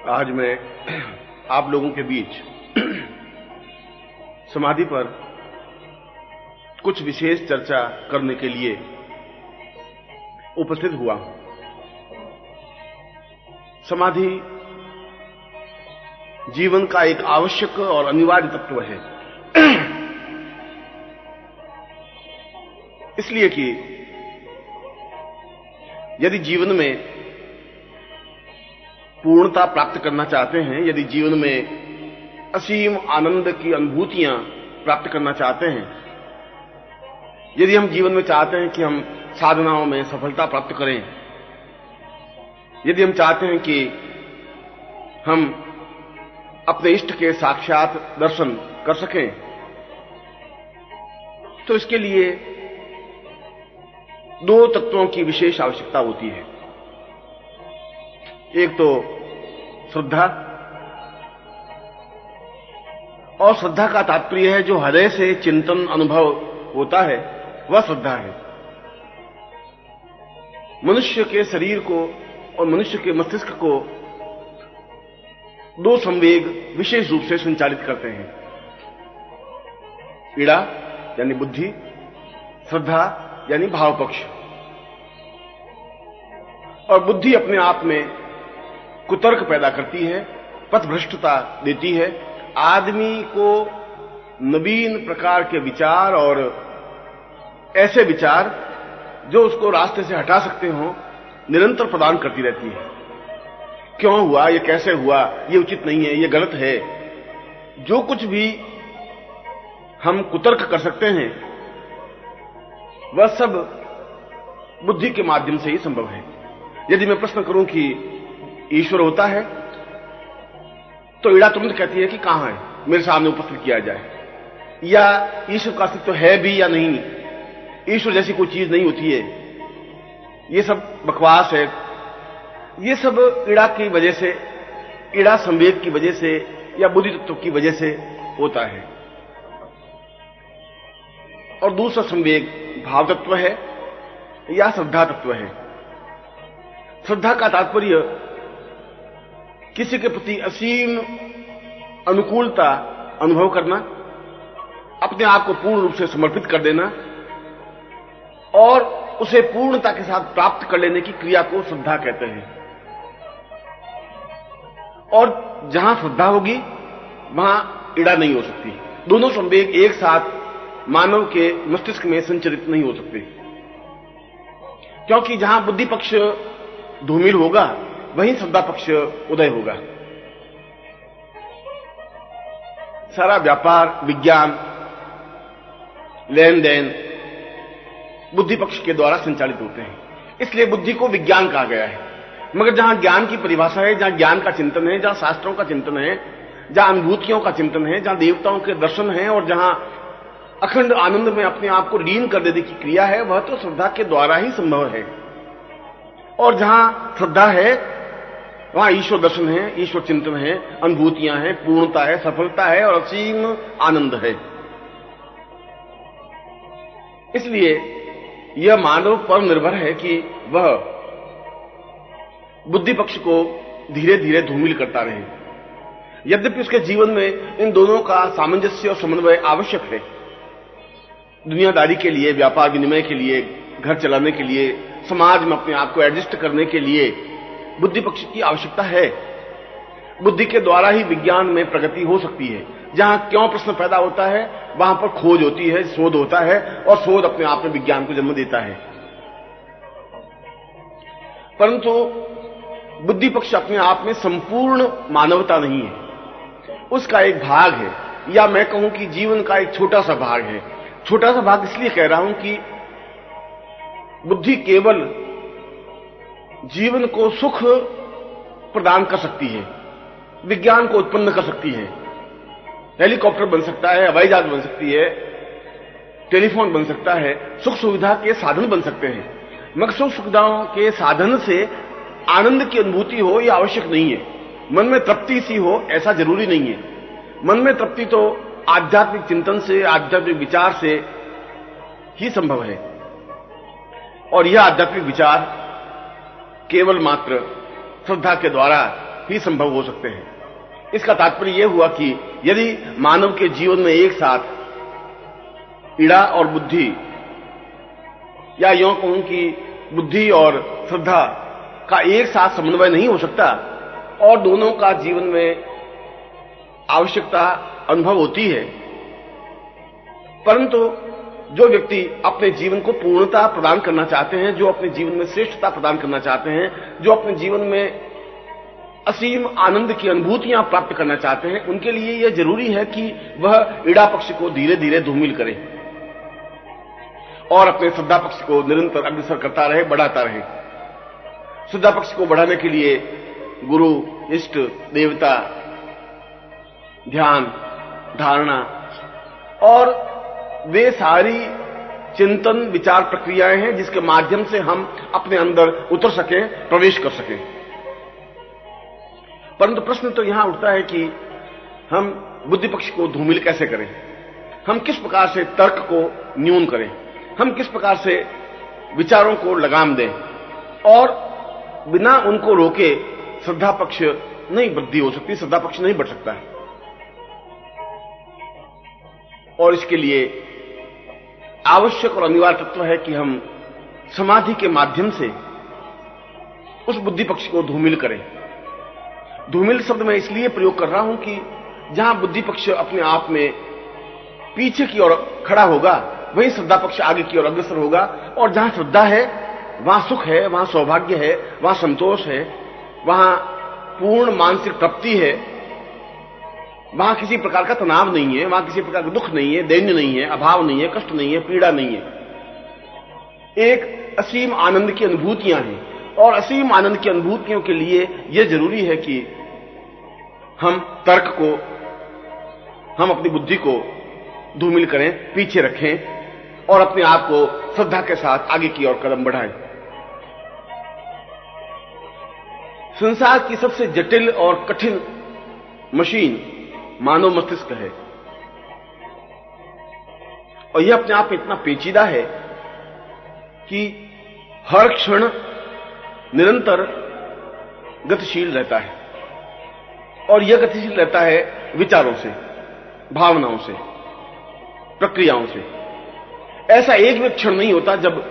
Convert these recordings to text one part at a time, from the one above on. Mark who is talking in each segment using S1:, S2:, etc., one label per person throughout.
S1: आज मैं आप लोगों के बीच समाधि पर कुछ विशेष चर्चा करने के लिए उपस्थित हुआ हूं। समाधि जीवन का एक आवश्यक और अनिवार्य तत्व है, इसलिए कि यदि जीवन में पूर्णता प्राप्त करना चाहते हैं, यदि जीवन में असीम आनंद की अनुभूतियां प्राप्त करना चाहते हैं, यदि हम जीवन में चाहते हैं कि हम साधनाओं में सफलता प्राप्त करें, यदि हम चाहते हैं कि हम अपने इष्ट के साक्षात दर्शन कर सकें, तो इसके लिए दो तत्वों की विशेष आवश्यकता होती है। एक तो श्रद्धा, और श्रद्धा का तात्पर्य है जो हृदय से चिंतन अनुभव होता है, वह श्रद्धा है। मनुष्य के शरीर को और मनुष्य के मस्तिष्क को दो संवेग विशेष रूप से संचालित करते हैं, पीड़ा यानी बुद्धि, श्रद्धा यानी भाव पक्ष। और बुद्धि अपने आप में कुतर्क पैदा करती है, पथभ्रष्टता देती है, आदमी को नवीन प्रकार के विचार और ऐसे विचार जो उसको रास्ते से हटा सकते हो निरंतर प्रदान करती रहती है। क्यों हुआ, ये कैसे हुआ, ये उचित नहीं है, ये गलत है। जो कुछ भी हम कुतर्क कर सकते हैं वह सब बुद्धि के माध्यम से ही संभव है। यदि मैं प्रश्न करूं कि ईश्वर होता है, तो ईड़ा तुरंत कहती है कि कहां है, मेरे सामने उपस्थित किया जाए। या ईश्वर का अस्तित्व है भी या नहीं, ईश्वर जैसी कोई चीज नहीं होती है, ये सब बकवास है। ये सब ईड़ा की वजह से, ईड़ा संवेग की वजह से या बुद्धि तत्व की वजह से होता है। और दूसरा संवेग भाव तत्व है या श्रद्धा तत्व है। श्रद्धा का तात्पर्य किसी के प्रति असीम अनुकूलता अनुभव करना, अपने आप को पूर्ण रूप से समर्पित कर देना और उसे पूर्णता के साथ प्राप्त कर लेने की क्रिया को श्रद्धा कहते हैं। और जहां श्रद्धा होगी वहां ईड़ा नहीं हो सकती। दोनों संवेग एक साथ मानव के मस्तिष्क में संचरित नहीं हो सकते, क्योंकि जहां बुद्धि पक्ष धूमिल होगा वहीं श्रद्धा पक्ष उदय होगा। सारा व्यापार, विज्ञान, लेन देन बुद्धि पक्ष के द्वारा संचालित होते हैं, इसलिए बुद्धि को विज्ञान कहा गया है। मगर जहां ज्ञान की परिभाषा है, जहां ज्ञान का चिंतन है, जहां शास्त्रों का चिंतन है, जहां अनुभूतियों का चिंतन है, जहां देवताओं के दर्शन है और जहां अखंड आनंद में अपने आप को लीन कर देने की क्रिया है, वह तो श्रद्धा के द्वारा ही संभव है। और जहां श्रद्धा है वहां ईश्वर दर्शन है, ईश्वर चिंतन है, अनुभूतियां हैं, पूर्णता है, सफलता है और असीम आनंद है। इसलिए यह मानव पर निर्भर है कि वह बुद्धि पक्ष को धीरे धीरे धूमिल करता रहे। यद्यपि उसके जीवन में इन दोनों का सामंजस्य और समन्वय आवश्यक है। दुनियादारी के लिए, व्यापार विनिमय के लिए, घर चलाने के लिए, समाज में अपने आप को एडजस्ट करने के लिए बुद्धि पक्ष की आवश्यकता है। बुद्धि के द्वारा ही विज्ञान में प्रगति हो सकती है। जहां क्यों प्रश्न पैदा होता है वहां पर खोज होती है, शोध होता है, और शोध अपने आप में विज्ञान को जन्म देता है। परंतु बुद्धि पक्ष अपने आप में संपूर्ण मानवता नहीं है, उसका एक भाग है, या मैं कहूं कि जीवन का एक छोटा सा भाग है। छोटा सा भाग इसलिए कह रहा हूं कि बुद्धि केवल जीवन को सुख प्रदान कर सकती है, विज्ञान को उत्पन्न कर सकती है। हेलीकॉप्टर बन सकता है, हवाई जहाज बन सकती है, टेलीफोन बन सकता है, सुख सुविधा के साधन बन सकते हैं। मगर सुख सुविधाओं के साधन से आनंद की अनुभूति हो यह आवश्यक नहीं है। मन में तृप्ति सी हो ऐसा जरूरी नहीं है। मन में तृप्ति तो आध्यात्मिक चिंतन से, आध्यात्मिक विचार से ही संभव है। और यह आध्यात्मिक विचार केवल मात्र श्रद्धा के द्वारा ही संभव हो सकते हैं। इसका तात्पर्य यह हुआ कि यदि मानव के जीवन में एक साथ इड़ा और बुद्धि, या यूं कहूं कि बुद्धि और श्रद्धा का एक साथ समन्वय नहीं हो सकता और दोनों का जीवन में आवश्यकता अनुभव होती है, परंतु जो व्यक्ति अपने जीवन को पूर्णता प्रदान करना चाहते हैं, जो अपने जीवन में श्रेष्ठता प्रदान करना चाहते हैं, जो अपने जीवन में असीम आनंद की अनुभूतियां प्राप्त करना चाहते हैं, उनके लिए यह जरूरी है कि वह इड़ा पक्ष को धीरे धीरे धूमिल करे और अपने श्रद्धा पक्ष को निरंतर अग्रसर करता रहे, बढ़ाता रहे। श्रद्धा पक्ष को बढ़ाने के लिए गुरु, इष्ट देवता, ध्यान, धारणा और वे सारी चिंतन विचार प्रक्रियाएं हैं जिसके माध्यम से हम अपने अंदर उतर सकें, प्रवेश कर सकें। परंतु प्रश्न तो यहां उठता है कि हम बुद्धि पक्ष को धूमिल कैसे करें, हम किस प्रकार से तर्क को न्यून करें, हम किस प्रकार से विचारों को लगाम दें और बिना उनको रोके श्रद्धा पक्ष नहीं वृद्धि हो सकती, श्रद्धा पक्ष नहीं बढ़ सकता है। और इसके लिए आवश्यक और अनिवार्य तत्व है कि हम समाधि के माध्यम से उस बुद्धि पक्ष को धूमिल करें। धूमिल शब्द मैं इसलिए प्रयोग कर रहा हूं कि जहां बुद्धि पक्ष अपने आप में पीछे की ओर खड़ा होगा, वहीं श्रद्धा पक्ष आगे की ओर अग्रसर होगा, और जहां श्रद्धा है वहां सुख है, वहां सौभाग्य है, वहां संतोष है, वहां पूर्ण मानसिक तृप्ति है, वहां किसी प्रकार का तनाव नहीं है, वहां किसी प्रकार का दुख नहीं है, दैन्य नहीं है, अभाव नहीं है, कष्ट नहीं है, पीड़ा नहीं है। एक असीम आनंद की अनुभूतियां हैं और असीम आनंद की अनुभूतियों के लिए यह जरूरी है कि हम तर्क को, हम अपनी बुद्धि को धूमिल करें, पीछे रखें और अपने आप को श्रद्धा के साथ आगे की ओर कदम बढ़ाएं। संसार की सबसे जटिल और कठिन मशीन मानव मस्तिष्क है और यह अपने आप में इतना पेचीदा है कि हर क्षण निरंतर गतिशील रहता है और यह गतिशील रहता है विचारों से, भावनाओं से, प्रक्रियाओं से। ऐसा एक भी क्षण नहीं होता जब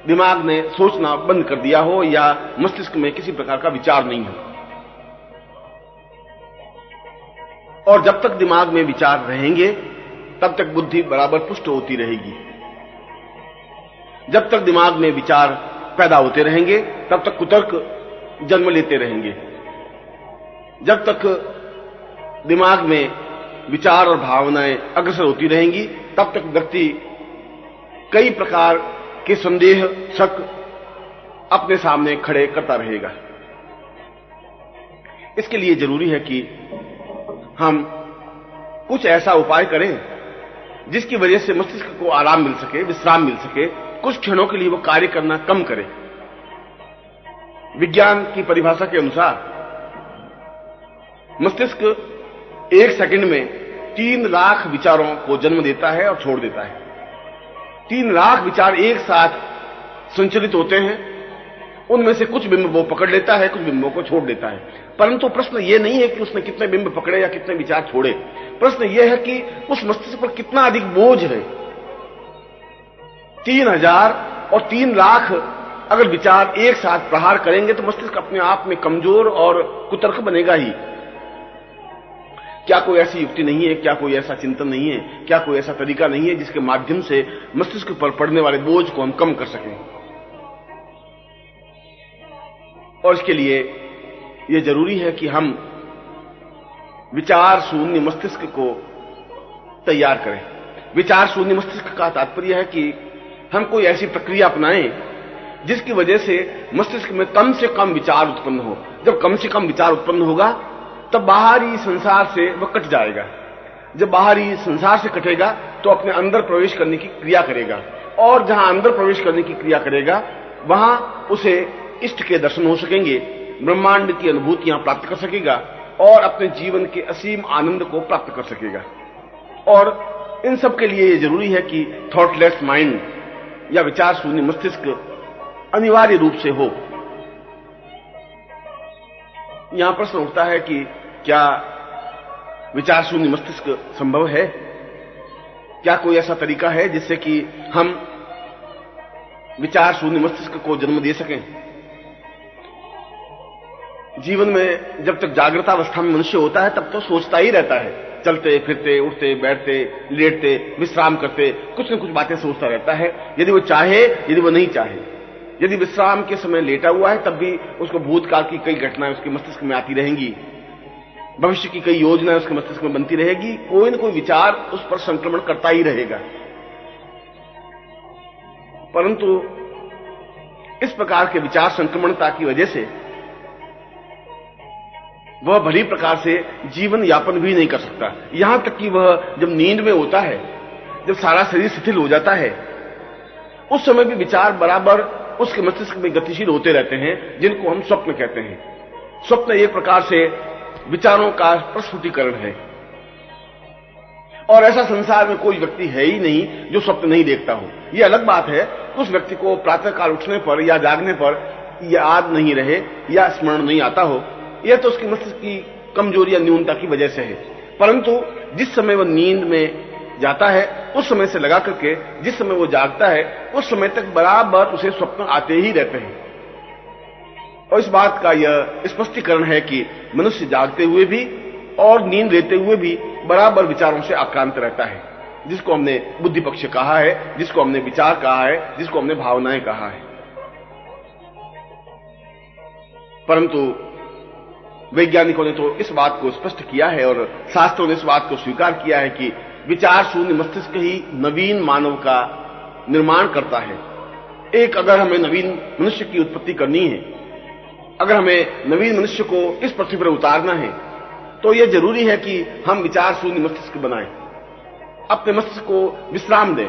S1: दिमाग ने सोचना बंद कर दिया हो या मस्तिष्क में किसी प्रकार का विचार नहीं हो। और जब तक दिमाग में विचार रहेंगे तब तक बुद्धि बराबर पुष्ट होती रहेगी। जब तक दिमाग में विचार पैदा होते रहेंगे तब तक कुतर्क जन्म लेते रहेंगे। जब तक दिमाग में विचार और भावनाएं अग्रसर होती रहेंगी तब तक व्यक्ति कई प्रकार के संदेह, शक अपने सामने खड़े करता रहेगा। इसके लिए जरूरी है कि हम कुछ ऐसा उपाय करें जिसकी वजह से मस्तिष्क को आराम मिल सके, विश्राम मिल सके, कुछ क्षणों के लिए वो कार्य करना कम करे। विज्ञान की परिभाषा के अनुसार मस्तिष्क एक सेकंड में 3 लाख विचारों को जन्म देता है और छोड़ देता है। 3 लाख विचार एक साथ संचलित होते हैं, उनमें से कुछ बिंब वो पकड़ लेता है, कुछ बिंबों को छोड़ देता है। परंतु प्रश्न ये नहीं है कि उसने कितने बिंब पकड़े या कितने विचार छोड़े, प्रश्न यह है कि उस मस्तिष्क पर कितना अधिक बोझ है। 3000 और 3 लाख अगर विचार एक साथ प्रहार करेंगे तो मस्तिष्क अपने आप में कमजोर और कुतर्क बनेगा ही। क्या कोई ऐसी युक्ति नहीं है, क्या कोई ऐसा चिंतन नहीं है, क्या कोई ऐसा तरीका नहीं है जिसके माध्यम से मस्तिष्क पर पड़ने वाले बोझ को हम कम कर सकें? और इसके लिए यह जरूरी है कि हम विचार शून्य मस्तिष्क को तैयार करें। विचार शून्य मस्तिष्क का तात्पर्य है कि हम कोई ऐसी प्रक्रिया अपनाएं जिसकी वजह से मस्तिष्क में कम से कम विचार उत्पन्न हो। जब कम से कम विचार उत्पन्न होगा तब बाहरी संसार से वह कट जाएगा। जब बाहरी संसार से कटेगा तो अपने अंदर प्रवेश करने की क्रिया करेगा, और जहां अंदर प्रवेश करने की क्रिया करेगा वहां उसे इष्ट के दर्शन हो सकेंगे, ब्रह्मांड की अनुभूतियां प्राप्त कर सकेगा और अपने जीवन के असीम आनंद को प्राप्त कर सकेगा। और इन सब के लिए यह जरूरी है कि थॉटलेस माइंड या विचार शून्य मस्तिष्क अनिवार्य रूप से हो। यहां प्रश्न उठता है कि क्या विचार शून्य मस्तिष्क संभव है? क्या कोई ऐसा तरीका है जिससे कि हम विचार शून्य मस्तिष्क को जन्म दे सकें? जीवन में जब तक जागृतावस्था में मनुष्य होता है तब तो सोचता ही रहता है, चलते फिरते, उठते बैठते, लेटते, विश्राम करते, कुछ न कुछ बातें सोचता रहता है, यदि वो चाहे, यदि वो नहीं चाहे। यदि विश्राम के समय लेटा हुआ है तब भी उसको भूतकाल की कई घटनाएं उसके मस्तिष्क में आती रहेंगी, भविष्य की कई योजनाएं उसके मस्तिष्क में बनती रहेगी, कोई न कोई विचार उस पर संक्रमण करता ही रहेगा। परंतु इस प्रकार के विचार संक्रमणता की वजह से वह भली प्रकार से जीवन यापन भी नहीं कर सकता। यहां तक कि वह जब नींद में होता है, जब सारा शरीर शिथिल हो जाता है, उस समय भी विचार बराबर उसके मस्तिष्क में गतिशील होते रहते हैं, जिनको हम स्वप्न कहते हैं। स्वप्न एक प्रकार से विचारों का प्रस्फुटीकरण है, और ऐसा संसार में कोई व्यक्ति है ही नहीं जो स्वप्न नहीं देखता हो। यह अलग बात है उस व्यक्ति को प्रातःकाल उठने पर या जागने पर याद नहीं रहे या स्मरण नहीं आता हो, यह तो उसके मस्तिष्क की कमजोरी या न्यूनता की वजह से है। परंतु जिस समय वह नींद में जाता है उस समय से लगा करके जिस समय वो जागता है उस समय तक बराबर उसे स्वप्न आते ही रहते हैं। और इस बात का यह स्पष्टीकरण है कि मनुष्य जागते हुए भी और नींद लेते हुए भी बराबर विचारों से आक्रांत रहता है, जिसको हमने बुद्धि पक्ष कहा है, जिसको हमने विचार कहा है, जिसको हमने भावनाएं कहा है। परंतु वैज्ञानिकों ने तो इस बात को स्पष्ट किया है और शास्त्रों ने इस बात को स्वीकार किया है कि विचार शून्य मस्तिष्क ही नवीन मानव का निर्माण करता है। एक अगर हमें नवीन मनुष्य की उत्पत्ति करनी है, अगर हमें नवीन मनुष्य को इस पृथ्वी पर उतारना है, तो यह जरूरी है कि हम विचार शून्य मस्तिष्क बनाएं, अपने मस्तिष्क को विश्राम दें,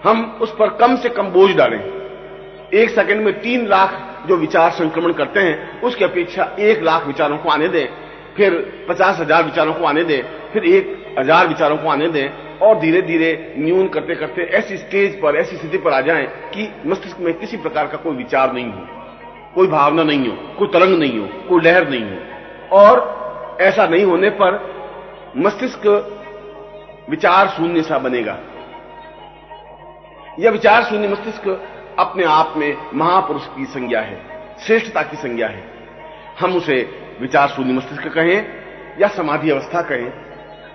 S1: हम उस पर कम से कम बोझ डालें। एक सेकंड में 3 लाख जो विचार संक्रमण करते हैं उसकी अपेक्षा 1 लाख विचारों को आने दें, फिर 50,000 विचारों को आने दें, फिर 1,000 विचारों को आने दें, और धीरे धीरे न्यून करते करते ऐसी स्टेज पर, ऐसी स्थिति पर आ जाएं कि मस्तिष्क में किसी प्रकार का कोई विचार नहीं हो, कोई भावना नहीं हो, कोई तरंग नहीं हो, कोई लहर नहीं हो। और ऐसा नहीं होने पर मस्तिष्क विचार शून्य सा बनेगा। यह विचार शून्य मस्तिष्क अपने आप में महापुरुष की संज्ञा है, श्रेष्ठता की संज्ञा है। हम उसे विचार शून्य मस्तिष्क कहें या समाधि अवस्था कहें,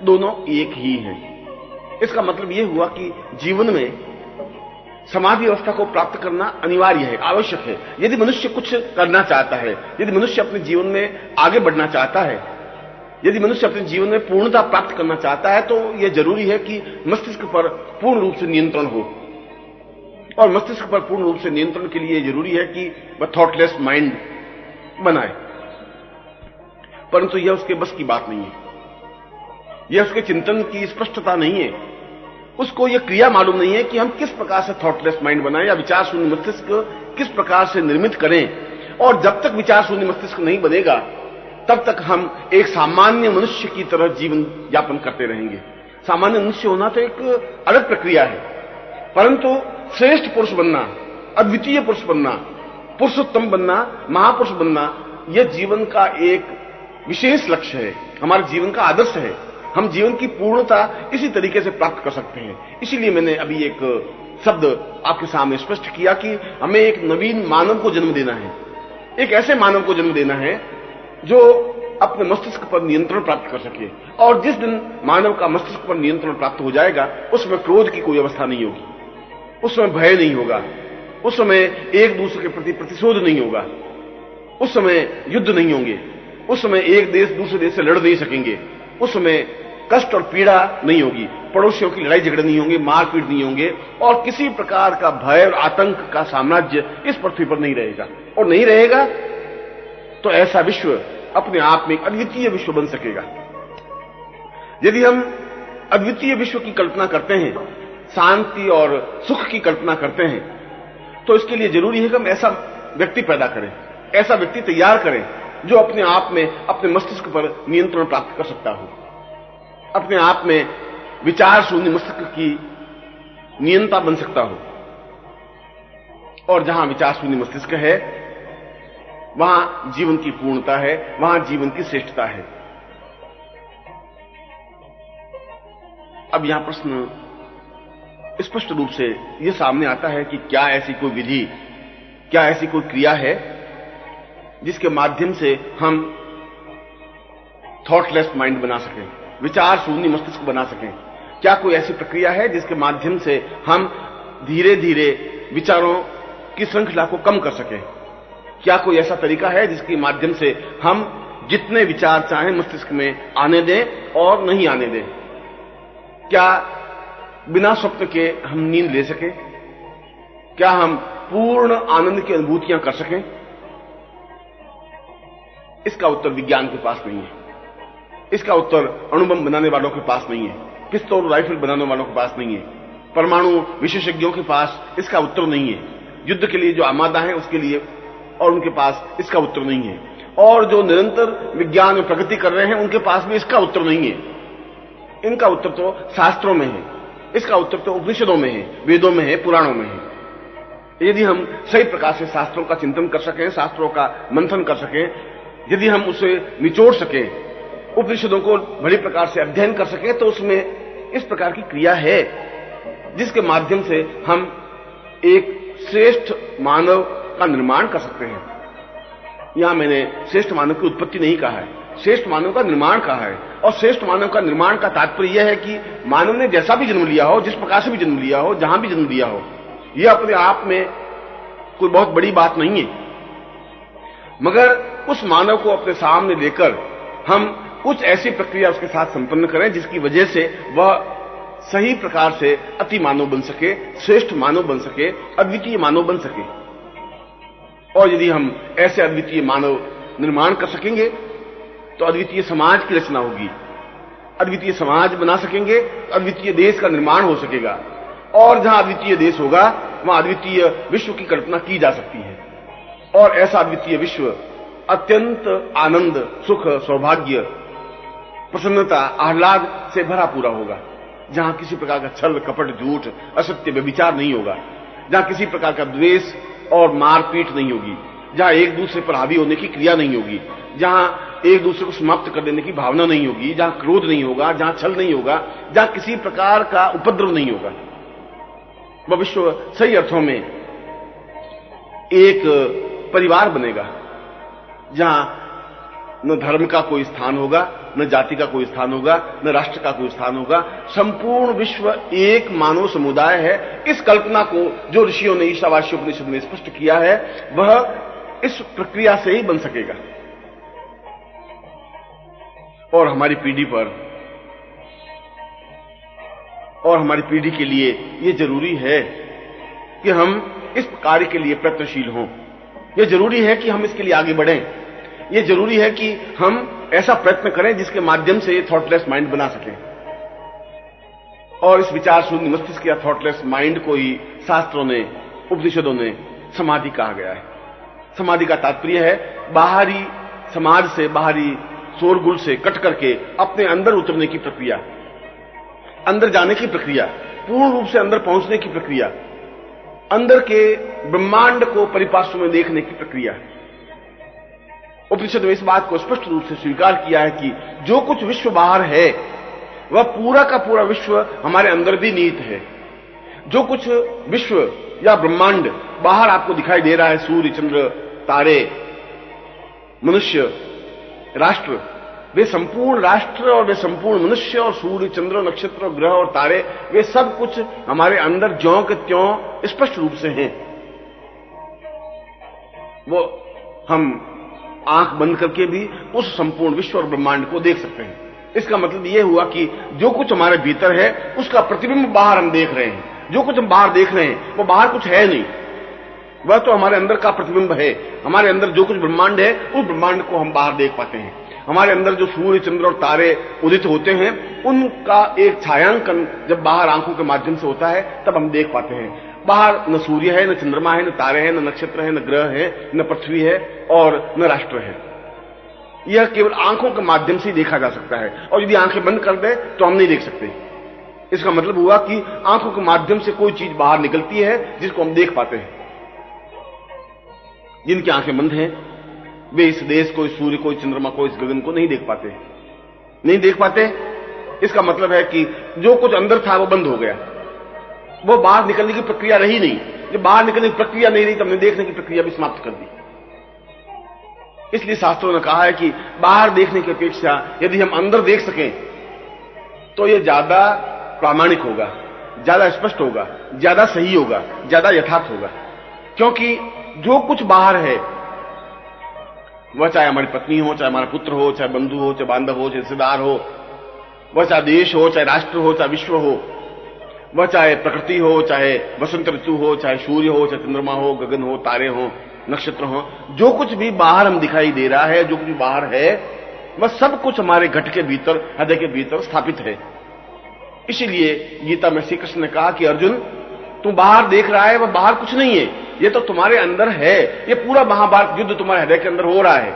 S1: दोनों एक ही हैं। इसका मतलब यह हुआ कि जीवन में समाधि अवस्था को प्राप्त करना अनिवार्य है, आवश्यक है। यदि मनुष्य कुछ करना चाहता है, यदि मनुष्य अपने जीवन में आगे बढ़ना चाहता है, यदि मनुष्य अपने जीवन में पूर्णता प्राप्त करना चाहता है, तो यह जरूरी है कि मस्तिष्क पर पूर्ण रूप से नियंत्रण हो। और मस्तिष्क पर पूर्ण रूप से नियंत्रण के लिए जरूरी है कि वह थॉटलेस माइंड बनाए। परंतु यह उसके बस की बात नहीं है, यह उसके चिंतन की स्पष्टता नहीं है, उसको यह क्रिया मालूम नहीं है कि हम किस प्रकार से थॉटलेस माइंड बनाएं या विचार शून्य मस्तिष्क किस प्रकार से निर्मित करें। और जब तक विचार शून्य मस्तिष्क नहीं बनेगा तब तक हम एक सामान्य मनुष्य की तरह जीवन यापन करते रहेंगे। सामान्य मनुष्य होना तो एक अलग प्रक्रिया है, परंतु श्रेष्ठ पुरुष बनना, अद्वितीय पुरुष बनना, पुरुषोत्तम बनना, महापुरुष बनना, यह जीवन का एक विशेष लक्ष्य है, हमारे जीवन का आदर्श है। हम जीवन की पूर्णता इसी तरीके से प्राप्त कर सकते हैं। इसीलिए मैंने अभी एक शब्द आपके सामने स्पष्ट किया कि हमें एक नवीन मानव को जन्म देना है, एक ऐसे मानव को जन्म देना है जो अपने मस्तिष्क पर नियंत्रण प्राप्त कर सके। और जिस दिन मानव का मस्तिष्क पर नियंत्रण प्राप्त हो जाएगा उसमें क्रोध की कोई अवस्था नहीं होगी, उस समय भय नहीं होगा, उस समय एक दूसरे के प्रति प्रतिशोध नहीं होगा, उस समय युद्ध नहीं होंगे, उस समय एक देश दूसरे देश से लड़ नहीं सकेंगे, उस समय कष्ट और पीड़ा नहीं होगी, पड़ोसियों की लड़ाई झगड़े नहीं होंगे, मारपीट नहीं होंगे, और किसी प्रकार का भय और आतंक का साम्राज्य इस पृथ्वी पर नहीं रहेगा। और नहीं रहेगा तो ऐसा विश्व अपने आप में एक अद्वितीय विश्व बन सकेगा। यदि हम अद्वितीय विश्व की कल्पना करते हैं, शांति और सुख की कल्पना करते हैं, तो इसके लिए जरूरी है कि हम ऐसा व्यक्ति पैदा करें, ऐसा व्यक्ति तैयार करें जो अपने आप में अपने मस्तिष्क पर नियंत्रण प्राप्त कर सकता हो, अपने आप में विचार शून्य मस्तिष्क की नियंता बन सकता हो। और जहां विचार शून्य मस्तिष्क है वहां जीवन की पूर्णता है, वहां जीवन की श्रेष्ठता है। अब यहां प्रश्न स्पष्ट रूप से यह सामने आता है कि क्या ऐसी कोई विधि, क्या ऐसी कोई क्रिया है जिसके माध्यम से हम थॉटलेस माइंड बना सकें, विचार शून्य मस्तिष्क बना सकें? क्या कोई ऐसी प्रक्रिया है जिसके माध्यम से हम धीरे धीरे विचारों की श्रृंखला को कम कर सकें? क्या कोई ऐसा तरीका है जिसके माध्यम से हम जितने विचार चाहें मस्तिष्क में आने दें और नहीं आने दें? क्या बिना स्वप्न के हम नींद ले सकें? क्या हम पूर्ण आनंद की अनुभूतियां कर सकें? इसका उत्तर विज्ञान के पास नहीं है। इसका उत्तर अणुबम बनाने वालों के पास नहीं है, पिस्तौल राइफल बनाने वालों के पास नहीं है, परमाणु विशेषज्ञों के पास इसका उत्तर नहीं है, युद्ध के लिए जो आमादा है उसके लिए और उनके पास इसका उत्तर नहीं है, और जो निरंतर विज्ञान में प्रगति कर रहे हैं उनके पास भी इसका उत्तर नहीं है। इनका उत्तर तो शास्त्रों में है, इसका उत्तर तो उपनिषदों में है, वेदों में है, पुराणों में है। यदि हम सही प्रकार से शास्त्रों का चिंतन कर सकें, शास्त्रों का मंथन कर सकें, यदि हम उसे निचोड़ सकें, उपनिषदों को बड़ी प्रकार से अध्ययन कर सकें, तो उसमें इस प्रकार की क्रिया है जिसके माध्यम से हम एक श्रेष्ठ मानव का निर्माण कर सकते हैं। यहां मैंने श्रेष्ठ मानव की उत्पत्ति नहीं कहा है, श्रेष्ठ मानव का निर्माण कहा है। और श्रेष्ठ मानव का निर्माण का तात्पर्य यह है कि मानव ने जैसा भी जन्म लिया हो, जिस प्रकार से भी जन्म लिया हो, जहां भी जन्म लिया हो, यह अपने आप में कोई बहुत बड़ी बात नहीं है, मगर उस मानव को अपने सामने लेकर हम कुछ ऐसी प्रक्रिया उसके साथ संपन्न करें जिसकी वजह से वह सही प्रकार से अति मानव बन सके, श्रेष्ठ मानव बन सके, अद्वितीय मानव बन सके। और यदि हम ऐसे अद्वितीय मानव निर्माण कर सकेंगे तो अद्वितीय समाज की रचना होगी, अद्वितीय समाज बना सकेंगे, अद्वितीय देश का निर्माण हो सकेगा, और जहां अद्वितीय देश होगा वहां अद्वितीय विश्व की कल्पना की जा सकती है। और ऐसा अद्वितीय विश्व अत्यंत आनंद, सुख, सौभाग्य, प्रसन्नता, आह्लाद से भरा पूरा होगा, जहां किसी प्रकार का छल, कपट, झूठ, असत्य, व्यभिचार नहीं होगा, जहां किसी प्रकार का द्वेष और मारपीट नहीं होगी, जहां एक दूसरे पर हावी होने की क्रिया नहीं होगी, जहां एक दूसरे को समाप्त कर देने की भावना नहीं होगी, जहां क्रोध नहीं होगा, जहां छल नहीं होगा, जहां किसी प्रकार का उपद्रव नहीं होगा। वह विश्व सही अर्थों में एक परिवार बनेगा, जहां न धर्म का कोई स्थान होगा, न जाति का कोई स्थान होगा, न राष्ट्र का कोई स्थान होगा। संपूर्ण विश्व एक मानव समुदाय है। इस कल्पना को जो ऋषियों ने ईशावास्य उपनिषद में स्पष्ट किया है, वह इस प्रक्रिया से ही बन सकेगा। और हमारी पीढ़ी पर और हमारी पीढ़ी के लिए यह जरूरी है कि हम इस कार्य के लिए प्रयत्नशील हों। यह जरूरी है कि हम इसके लिए आगे बढ़ें। यह जरूरी है कि हम ऐसा प्रयत्न करें जिसके माध्यम से ये थॉटलेस माइंड बना सकें। और इस विचार शून्य मस्तिष्क या थॉटलेस माइंड को ही शास्त्रों ने, उपनिषदों ने समाधि कहा गया है। समाधि का तात्पर्य है बाहरी समाज से, बाहरी शोरगुल से कट करके अपने अंदर उतरने की प्रक्रिया, अंदर जाने की प्रक्रिया, पूर्ण रूप से अंदर पहुंचने की प्रक्रिया, अंदर के ब्रह्मांड को परिपार्श्व में देखने की प्रक्रिया। उपनिषद में इस बात को स्पष्ट रूप से स्वीकार किया है कि जो कुछ विश्व बाहर है वह पूरा का पूरा विश्व हमारे अंदर भी निहित है। जो कुछ विश्व या ब्रह्मांड बाहर आपको दिखाई दे रहा है, सूर्य, चंद्र, तारे, मनुष्य, राष्ट्र, वे संपूर्ण राष्ट्र और वे संपूर्ण मनुष्य और सूर्य, चंद्र, नक्षत्र, ग्रह और तारे, वे सब कुछ हमारे अंदर ज्यों के त्यों स्पष्ट रूप से हैं। वो हम आंख बंद करके भी उस संपूर्ण विश्व और ब्रह्मांड को देख सकते हैं। इसका मतलब यह हुआ कि जो कुछ हमारे भीतर है उसका प्रतिबिंब बाहर हम देख रहे हैं। जो कुछ हम बाहर देख रहे हैं वो बाहर कुछ है नहीं, वह तो हमारे अंदर का प्रतिबिंब है। हमारे अंदर जो कुछ ब्रह्मांड है उस ब्रह्मांड को हम बाहर देख पाते हैं। हमारे अंदर जो सूर्य, चंद्र और तारे उदित होते हैं उनका एक छायांकन जब बाहर आंखों के माध्यम से होता है तब हम देख पाते हैं। बाहर न सूर्य है, न चंद्रमा है, न तारे हैं, न नक्षत्र है, न ग्रह है, न पृथ्वी है और न राष्ट्र है। यह केवल आंखों के माध्यम से ही देखा जा सकता है। और यदि आंखें बंद कर दे तो हम नहीं देख सकते। इसका मतलब हुआ कि आंखों के माध्यम से कोई चीज बाहर निकलती है जिसको हम देख पाते हैं। जिनकी आंखें बंद हैं वे इस देश को, इस सूर्य को, इस चंद्रमा को, इस गगन को नहीं देख पाते, नहीं देख पाते। इसका मतलब है कि जो कुछ अंदर था वो बंद हो गया, वो बाहर निकलने की प्रक्रिया रही नहीं। जब बाहर निकलने की प्रक्रिया नहीं रही तो हमने देखने की प्रक्रिया भी समाप्त कर दी। इसलिए शास्त्रों ने कहा है कि बाहर देखने की अपेक्षा यदि हम अंदर देख सकें तो यह ज्यादा प्रामाणिक होगा, ज्यादा स्पष्ट होगा, ज्यादा सही होगा, ज्यादा यथार्थ होगा। क्योंकि जो कुछ बाहर है, वह चाहे हमारी पत्नी हो, चाहे हमारा पुत्र हो, चाहे बंधु हो, चाहे बांधव हो, चाहे रिश्तेदार हो, वह चाहे देश हो, चाहे राष्ट्र हो, चाहे विश्व हो, वह चाहे प्रकृति हो, चाहे वसंत ऋतु हो, चाहे सूर्य हो, चाहे चंद्रमा हो, गगन हो, तारे हो, नक्षत्र हो, जो कुछ भी बाहर हम दिखाई दे रहा है, जो कुछ भी बाहर है, वह सब कुछ हमारे घट के भीतर, हृदय के भीतर स्थापित है। इसीलिए गीता में श्री कृष्ण ने कहा कि अर्जुन, तू बाहर देख रहा है, वह बाहर कुछ नहीं है, यह तो तुम्हारे अंदर है। यह पूरा महाभारत युद्ध तुम्हारे हृदय के अंदर हो रहा है।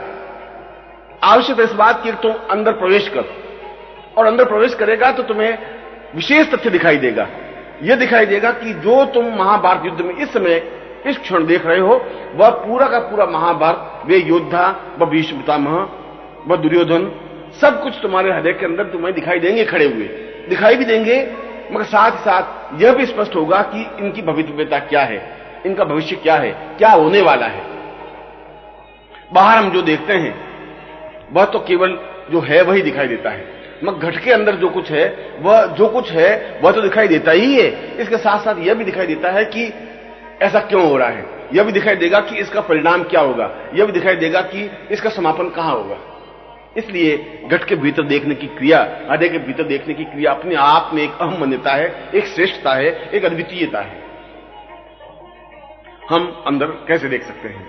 S1: आवश्यक इस बात की तुम अंदर प्रवेश कर, और अंदर प्रवेश करेगा तो तुम्हें विशेष तथ्य दिखाई देगा। यह दिखाई देगा कि जो तुम महाभारत युद्ध में इस समय, इस क्षण देख रहे हो, वह पूरा का पूरा महाभारत, वे योद्धा, वह भीष्म पितामह, वह दुर्योधन, सब कुछ तुम्हारे हृदय के अंदर तुम्हें दिखाई देंगे, खड़े हुए दिखाई भी देंगे, मगर साथ ही साथ यह भी स्पष्ट होगा कि इनकी भविष्यता क्या है, इनका भविष्य क्या है, क्या होने वाला है। बाहर हम जो देखते हैं वह तो केवल जो है वही दिखाई देता है, मगर घट के अंदर जो कुछ है, वह जो कुछ है वह तो दिखाई देता ही है। इसके साथ साथ यह भी दिखाई देता है कि ऐसा क्यों हो रहा है, यह भी दिखाई देगा कि इसका परिणाम क्या होगा, यह भी दिखाई देगा कि इसका समापन कहां होगा। इसलिए घट के भीतर देखने की क्रिया, हृदय के भीतर देखने की क्रिया अपने आप में एक अहम मान्यता है, एक श्रेष्ठता है, एक अद्वितीयता है। हम अंदर कैसे देख सकते हैं,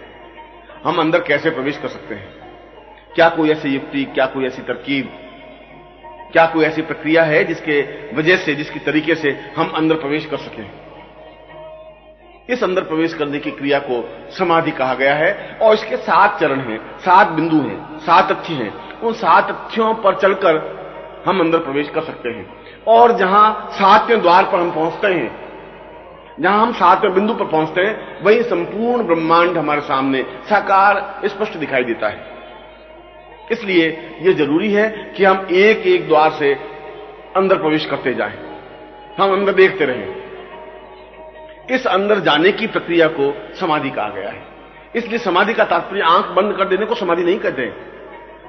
S1: हम अंदर कैसे प्रवेश कर सकते हैं? क्या कोई ऐसी युक्ति, क्या कोई ऐसी तरकीब, क्या कोई ऐसी प्रक्रिया है जिसके वजह से, जिसकी तरीके से हम अंदर प्रवेश कर सकें? इस अंदर प्रवेश करने की क्रिया को समाधि कहा गया है, और इसके 7 चरण हैं, 7 बिंदु हैं, 7 तथ्य हैं। उन 7 तथ्यों पर चलकर हम अंदर प्रवेश कर सकते हैं। और जहां 7वें द्वार पर हम पहुंचते हैं, जहां हम 7वें बिंदु पर पहुंचते हैं, वही संपूर्ण ब्रह्मांड हमारे सामने साकार स्पष्ट दिखाई देता है। इसलिए यह जरूरी है कि हम एक एक द्वार से अंदर प्रवेश करते जाएं, हम अंदर देखते रहें। इस अंदर जाने की प्रक्रिया को समाधि कहा गया है। इसलिए समाधि का तात्पर्य आंख बंद कर देने को समाधि नहीं कहते हैं।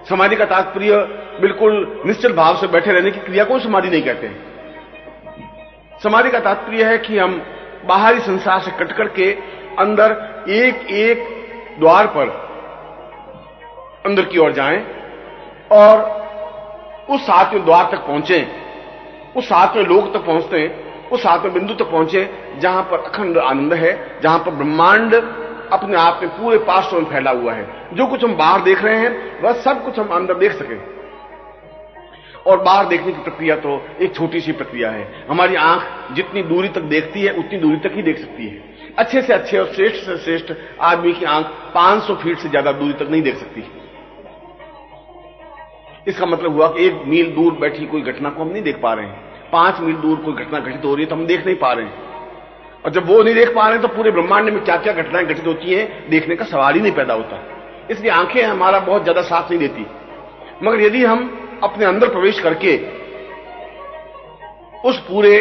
S1: समाधि का तात्पर्य बिल्कुल निश्चल भाव से बैठे रहने की क्रिया को समाधि नहीं कहते हैं। समाधि का तात्पर्य है कि हम बाहरी संसार से कट करके अंदर एक एक द्वार पर अंदर की ओर जाएं और उस 7वें द्वार तक पहुंचे, उस 7वें लोक तक पहुंचते हैं, उस 7वें बिंदु तक पहुंचे जहां पर अखंड आनंद है, जहां पर ब्रह्मांड अपने आप में पूरे पार्श्व में फैला हुआ है। जो कुछ हम बाहर देख रहे हैं वह सब कुछ हम अंदर देख सकें। और बाहर देखने की प्रक्रिया तो एक छोटी सी प्रक्रिया है। हमारी आंख जितनी दूरी तक देखती है उतनी दूरी तक ही देख सकती है। अच्छे से अच्छे और श्रेष्ठ से श्रेष्ठ आदमी की आंख 500 फीट से ज्यादा दूरी तक नहीं देख सकती। इसका मतलब हुआ कि 1 मील दूर बैठी कोई घटना को हम नहीं देख पा रहे हैं। 5 मील दूर कोई घटना घटित हो रही है तो हम देख नहीं पा रहे हैं, और जब वो नहीं देख पा रहे हैं तो पूरे ब्रह्मांड में क्या क्या घटनाएं घटित होती हैं देखने का सवाल ही नहीं पैदा होता। इसलिए आंखें हमारा बहुत ज्यादा साथ नहीं देती। मगर यदि हम अपने अंदर प्रवेश करके उस पूरे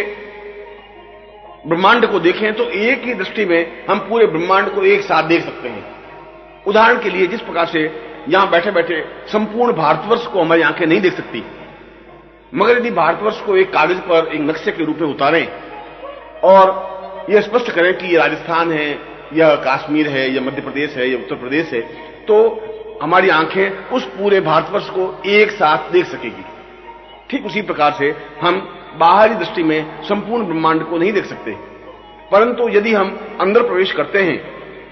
S1: ब्रह्मांड को देखें तो एक ही दृष्टि में हम पूरे ब्रह्मांड को एक साथ देख सकते हैं। उदाहरण के लिए, जिस प्रकार से यहां बैठे बैठे संपूर्ण भारतवर्ष को हमारी आंखें नहीं देख सकती, मगर यदि भारतवर्ष को एक कागज पर एक नक्शे के रूप में उतारें और यह स्पष्ट करें कि यह राजस्थान है, यह कश्मीर है, यह मध्य प्रदेश है, यह उत्तर प्रदेश है, तो हमारी आंखें उस पूरे भारतवर्ष को एक साथ देख सकेगी। ठीक उसी प्रकार से हम बाहरी दृष्टि में संपूर्ण ब्रह्मांड को नहीं देख सकते, परंतु यदि हम अंदर प्रवेश करते हैं,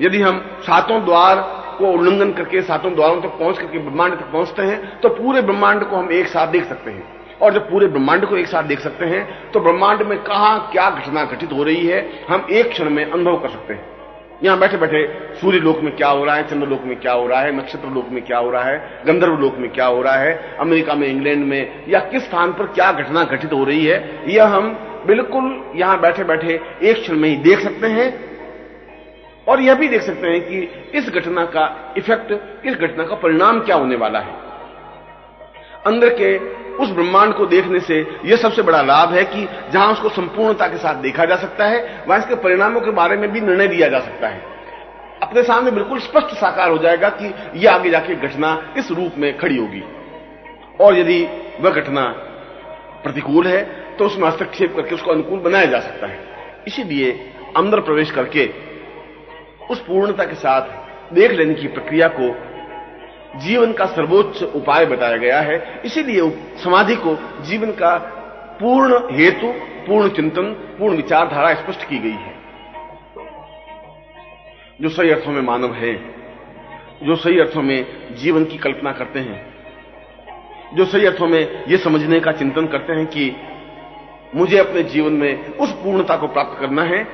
S1: यदि हम 7 द्वार को उल्लंघन करके 7 द्वारों तक पहुंच करके ब्रह्मांड तक पहुंचते हैं तो पूरे ब्रह्मांड को हम एक साथ देख सकते हैं। और जब पूरे ब्रह्मांड को एक साथ देख सकते हैं तो ब्रह्मांड में कहां क्या घटना घटित हो रही है हम एक क्षण में अनुभव कर सकते हैं। यहां बैठे बैठे सूर्य लोक में क्या हो रहा है, चंद्र लोक में क्या हो रहा है, नक्षत्र लोक में क्या हो रहा है, गंधर्व लोक में क्या हो रहा है, अमेरिका में, इंग्लैंड में या किस स्थान पर क्या घटना घटित हो रही है, यह हम बिल्कुल यहां बैठे बैठे एक क्षण में ही देख सकते हैं। और यह भी देख सकते हैं कि इस घटना का इफेक्ट, इस घटना का परिणाम क्या होने वाला है। अंदर के उस ब्रह्मांड को देखने से यह सबसे बड़ा लाभ है कि जहां उसको संपूर्णता के साथ देखा जा सकता है, वहां इसके परिणामों के बारे में भी निर्णय लिया जा सकता है। अपने सामने बिल्कुल स्पष्ट साकार हो जाएगा कि यह आगे जाके घटना इस रूप में खड़ी होगी, और यदि वह घटना प्रतिकूल है तो उसमें हस्तक्षेप करके उसको अनुकूल बनाया जा सकता है। इसीलिए अंदर प्रवेश करके उस पूर्णता के साथ देख लेने की प्रक्रिया को जीवन का सर्वोच्च उपाय बताया गया है। इसीलिए समाधि को जीवन का पूर्ण हेतु, पूर्ण चिंतन, पूर्ण विचारधारा स्पष्ट की गई है। जो सही अर्थों में मानव है, जो सही अर्थों में जीवन की कल्पना करते हैं, जो सही अर्थों में यह समझने का चिंतन करते हैं कि मुझे अपने जीवन में उस पूर्णता को प्राप्त करना है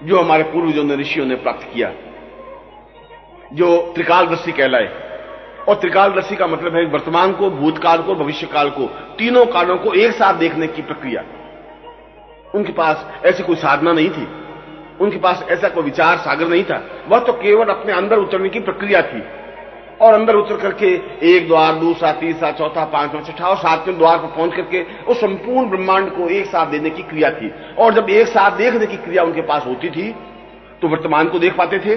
S1: जो हमारे पूर्वजों ने, ऋषियों ने प्राप्त किया, जो त्रिकालदर्शी कहलाए। और त्रिकालदर्शी का मतलब है वर्तमान को, भूतकाल को, भविष्यकाल को, तीनों कालों को एक साथ देखने की प्रक्रिया। उनके पास ऐसी कोई साधना नहीं थी, उनके पास ऐसा कोई विचार सागर नहीं था, वह तो केवल अपने अंदर उतरने की प्रक्रिया थी। और अंदर उतर करके एक द्वार, दूसरा, तीसरा, चौथा, पांचवा, छठा और सातवें द्वार पर पहुंच करके उस संपूर्ण ब्रह्मांड को एक साथ देने की क्रिया थी। और जब एक साथ देखने की क्रिया उनके पास होती थी तो वर्तमान को देख पाते थे।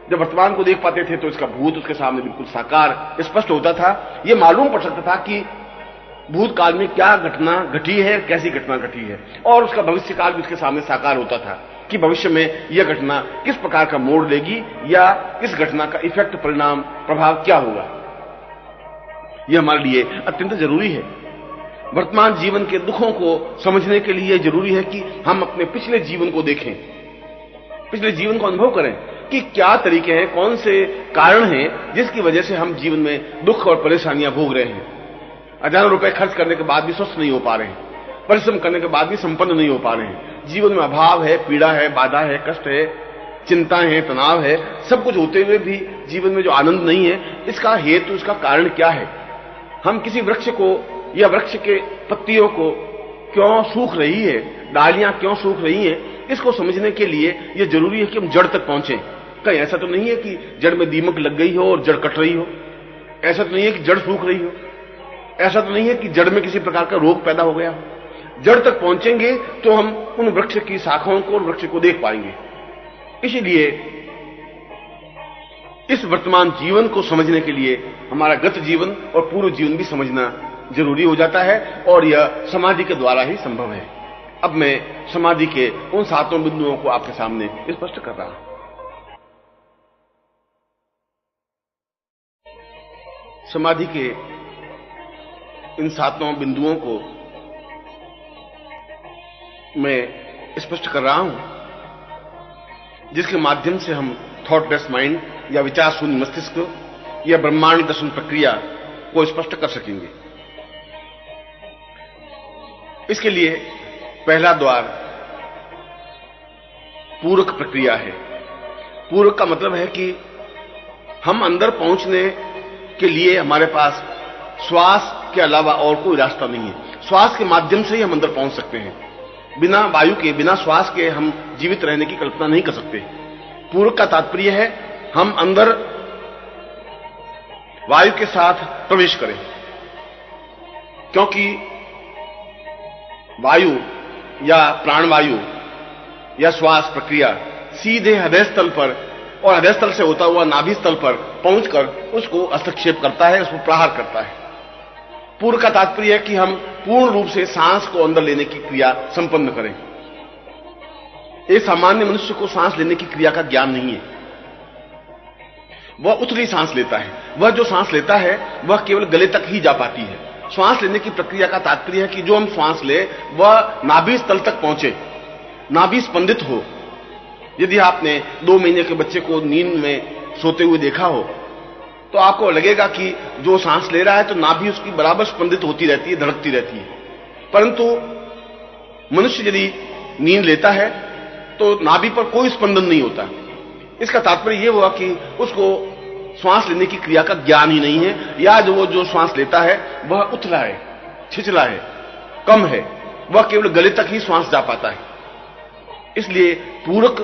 S1: जब वर्तमान को देख पाते थे तो इसका भूत उसके सामने बिल्कुल साकार स्पष्ट होता था। यह मालूम पड़ सकता था कि भूतकाल में क्या घटना घटी है, कैसी घटना घटी है, और उसका भविष्यकाल भी उसके सामने साकार होता था कि भविष्य में यह घटना किस प्रकार का मोड़ लेगी या इस घटना का इफेक्ट, परिणाम, प्रभाव क्या होगा। यह हमारे लिए अत्यंत जरूरी है। वर्तमान जीवन के दुखों को समझने के लिए जरूरी है कि हम अपने पिछले जीवन को देखें, पिछले जीवन को अनुभव करें कि क्या तरीके हैं, कौन से कारण हैं जिसकी वजह से हम जीवन में दुख और परेशानियां भोग रहे हैं। हजारों रुपए खर्च करने के बाद भी स्वस्थ नहीं हो पा रहे हैं, परिश्रम करने के बाद भी संपन्न नहीं हो पा रहे हैं। जीवन में अभाव है, पीड़ा है, बाधा है, कष्ट है, चिंताएं हैं, तनाव है, सब कुछ होते हुए भी जीवन में जो आनंद नहीं है, इसका हेतु, इसका कारण क्या है। हम किसी वृक्ष को या वृक्ष के पत्तियों को क्यों सूख रही है, डालियां क्यों सूख रही हैं, इसको समझने के लिए यह जरूरी है कि हम जड़ तक पहुंचे। कहीं ऐसा तो नहीं है कि जड़ में दीमक लग गई हो और जड़ कट रही हो, ऐसा तो नहीं है कि जड़ सूख रही हो, ऐसा तो नहीं है कि जड़ में किसी प्रकार का रोग पैदा हो गया हो। जड़ तक पहुंचेंगे तो हम उन वृक्ष की शाखाओं को, वृक्ष को देख पाएंगे। इसीलिए इस वर्तमान जीवन को समझने के लिए हमारा गत जीवन और पूर्व जीवन भी समझना जरूरी हो जाता है, और यह समाधि के द्वारा ही संभव है। अब मैं समाधि के उन 7 बिंदुओं को आपके सामने स्पष्ट कर रहा हूं। समाधि के इन 7 बिंदुओं को मैं स्पष्ट कर रहा हूं, जिसके माध्यम से हम थॉटलेस माइंड या विचार शून्य मस्तिष्क या ब्रह्मांड दर्शन प्रक्रिया को स्पष्ट कर सकेंगे। इसके लिए पहला द्वार पूरक प्रक्रिया है। पूरक का मतलब है कि हम अंदर पहुंचने के लिए हमारे पास श्वास के अलावा और कोई रास्ता नहीं है। श्वास के माध्यम से ही हम अंदर पहुंच सकते हैं। बिना वायु के, बिना श्वास के हम जीवित रहने की कल्पना नहीं कर सकते। पूरक का तात्पर्य है हम अंदर वायु के साथ प्रवेश करें, क्योंकि वायु या प्राणवायु या श्वास प्रक्रिया सीधे हृदय स्थल पर और हृदय स्थल से होता हुआ नाभि स्थल पर पहुंचकर उसको हस्तक्षेप करता है, उसको प्रहार करता है। पूर्व का तात्पर्य है कि हम पूर्ण रूप से सांस को अंदर लेने की क्रिया संपन्न करें। एक सामान्य मनुष्य को सांस लेने की क्रिया का ज्ञान नहीं है। वह उथली सांस लेता है। वह जो सांस लेता है वह केवल गले तक ही जा पाती है। श्वास लेने की प्रक्रिया का तात्पर्य है कि जो हम श्वास ले वह नाभि स्थल तक पहुंचे, नाभि स्पंदित हो। यदि आपने 2 महीने के बच्चे को नींद में सोते हुए देखा हो तो आपको लगेगा कि जो सांस ले रहा है तो नाभि उसकी बराबर स्पंदित होती रहती है, धड़कती रहती है। परंतु मनुष्य यदि नींद लेता है तो नाभि पर कोई स्पंदन नहीं होता। इसका तात्पर्य यह हुआ कि उसको श्वास लेने की क्रिया का ज्ञान ही नहीं है, या जो श्वास लेता है वह उथला है, छिछला है, कम है, वह केवल गले तक ही श्वास जा पाता है। इसलिए पूरक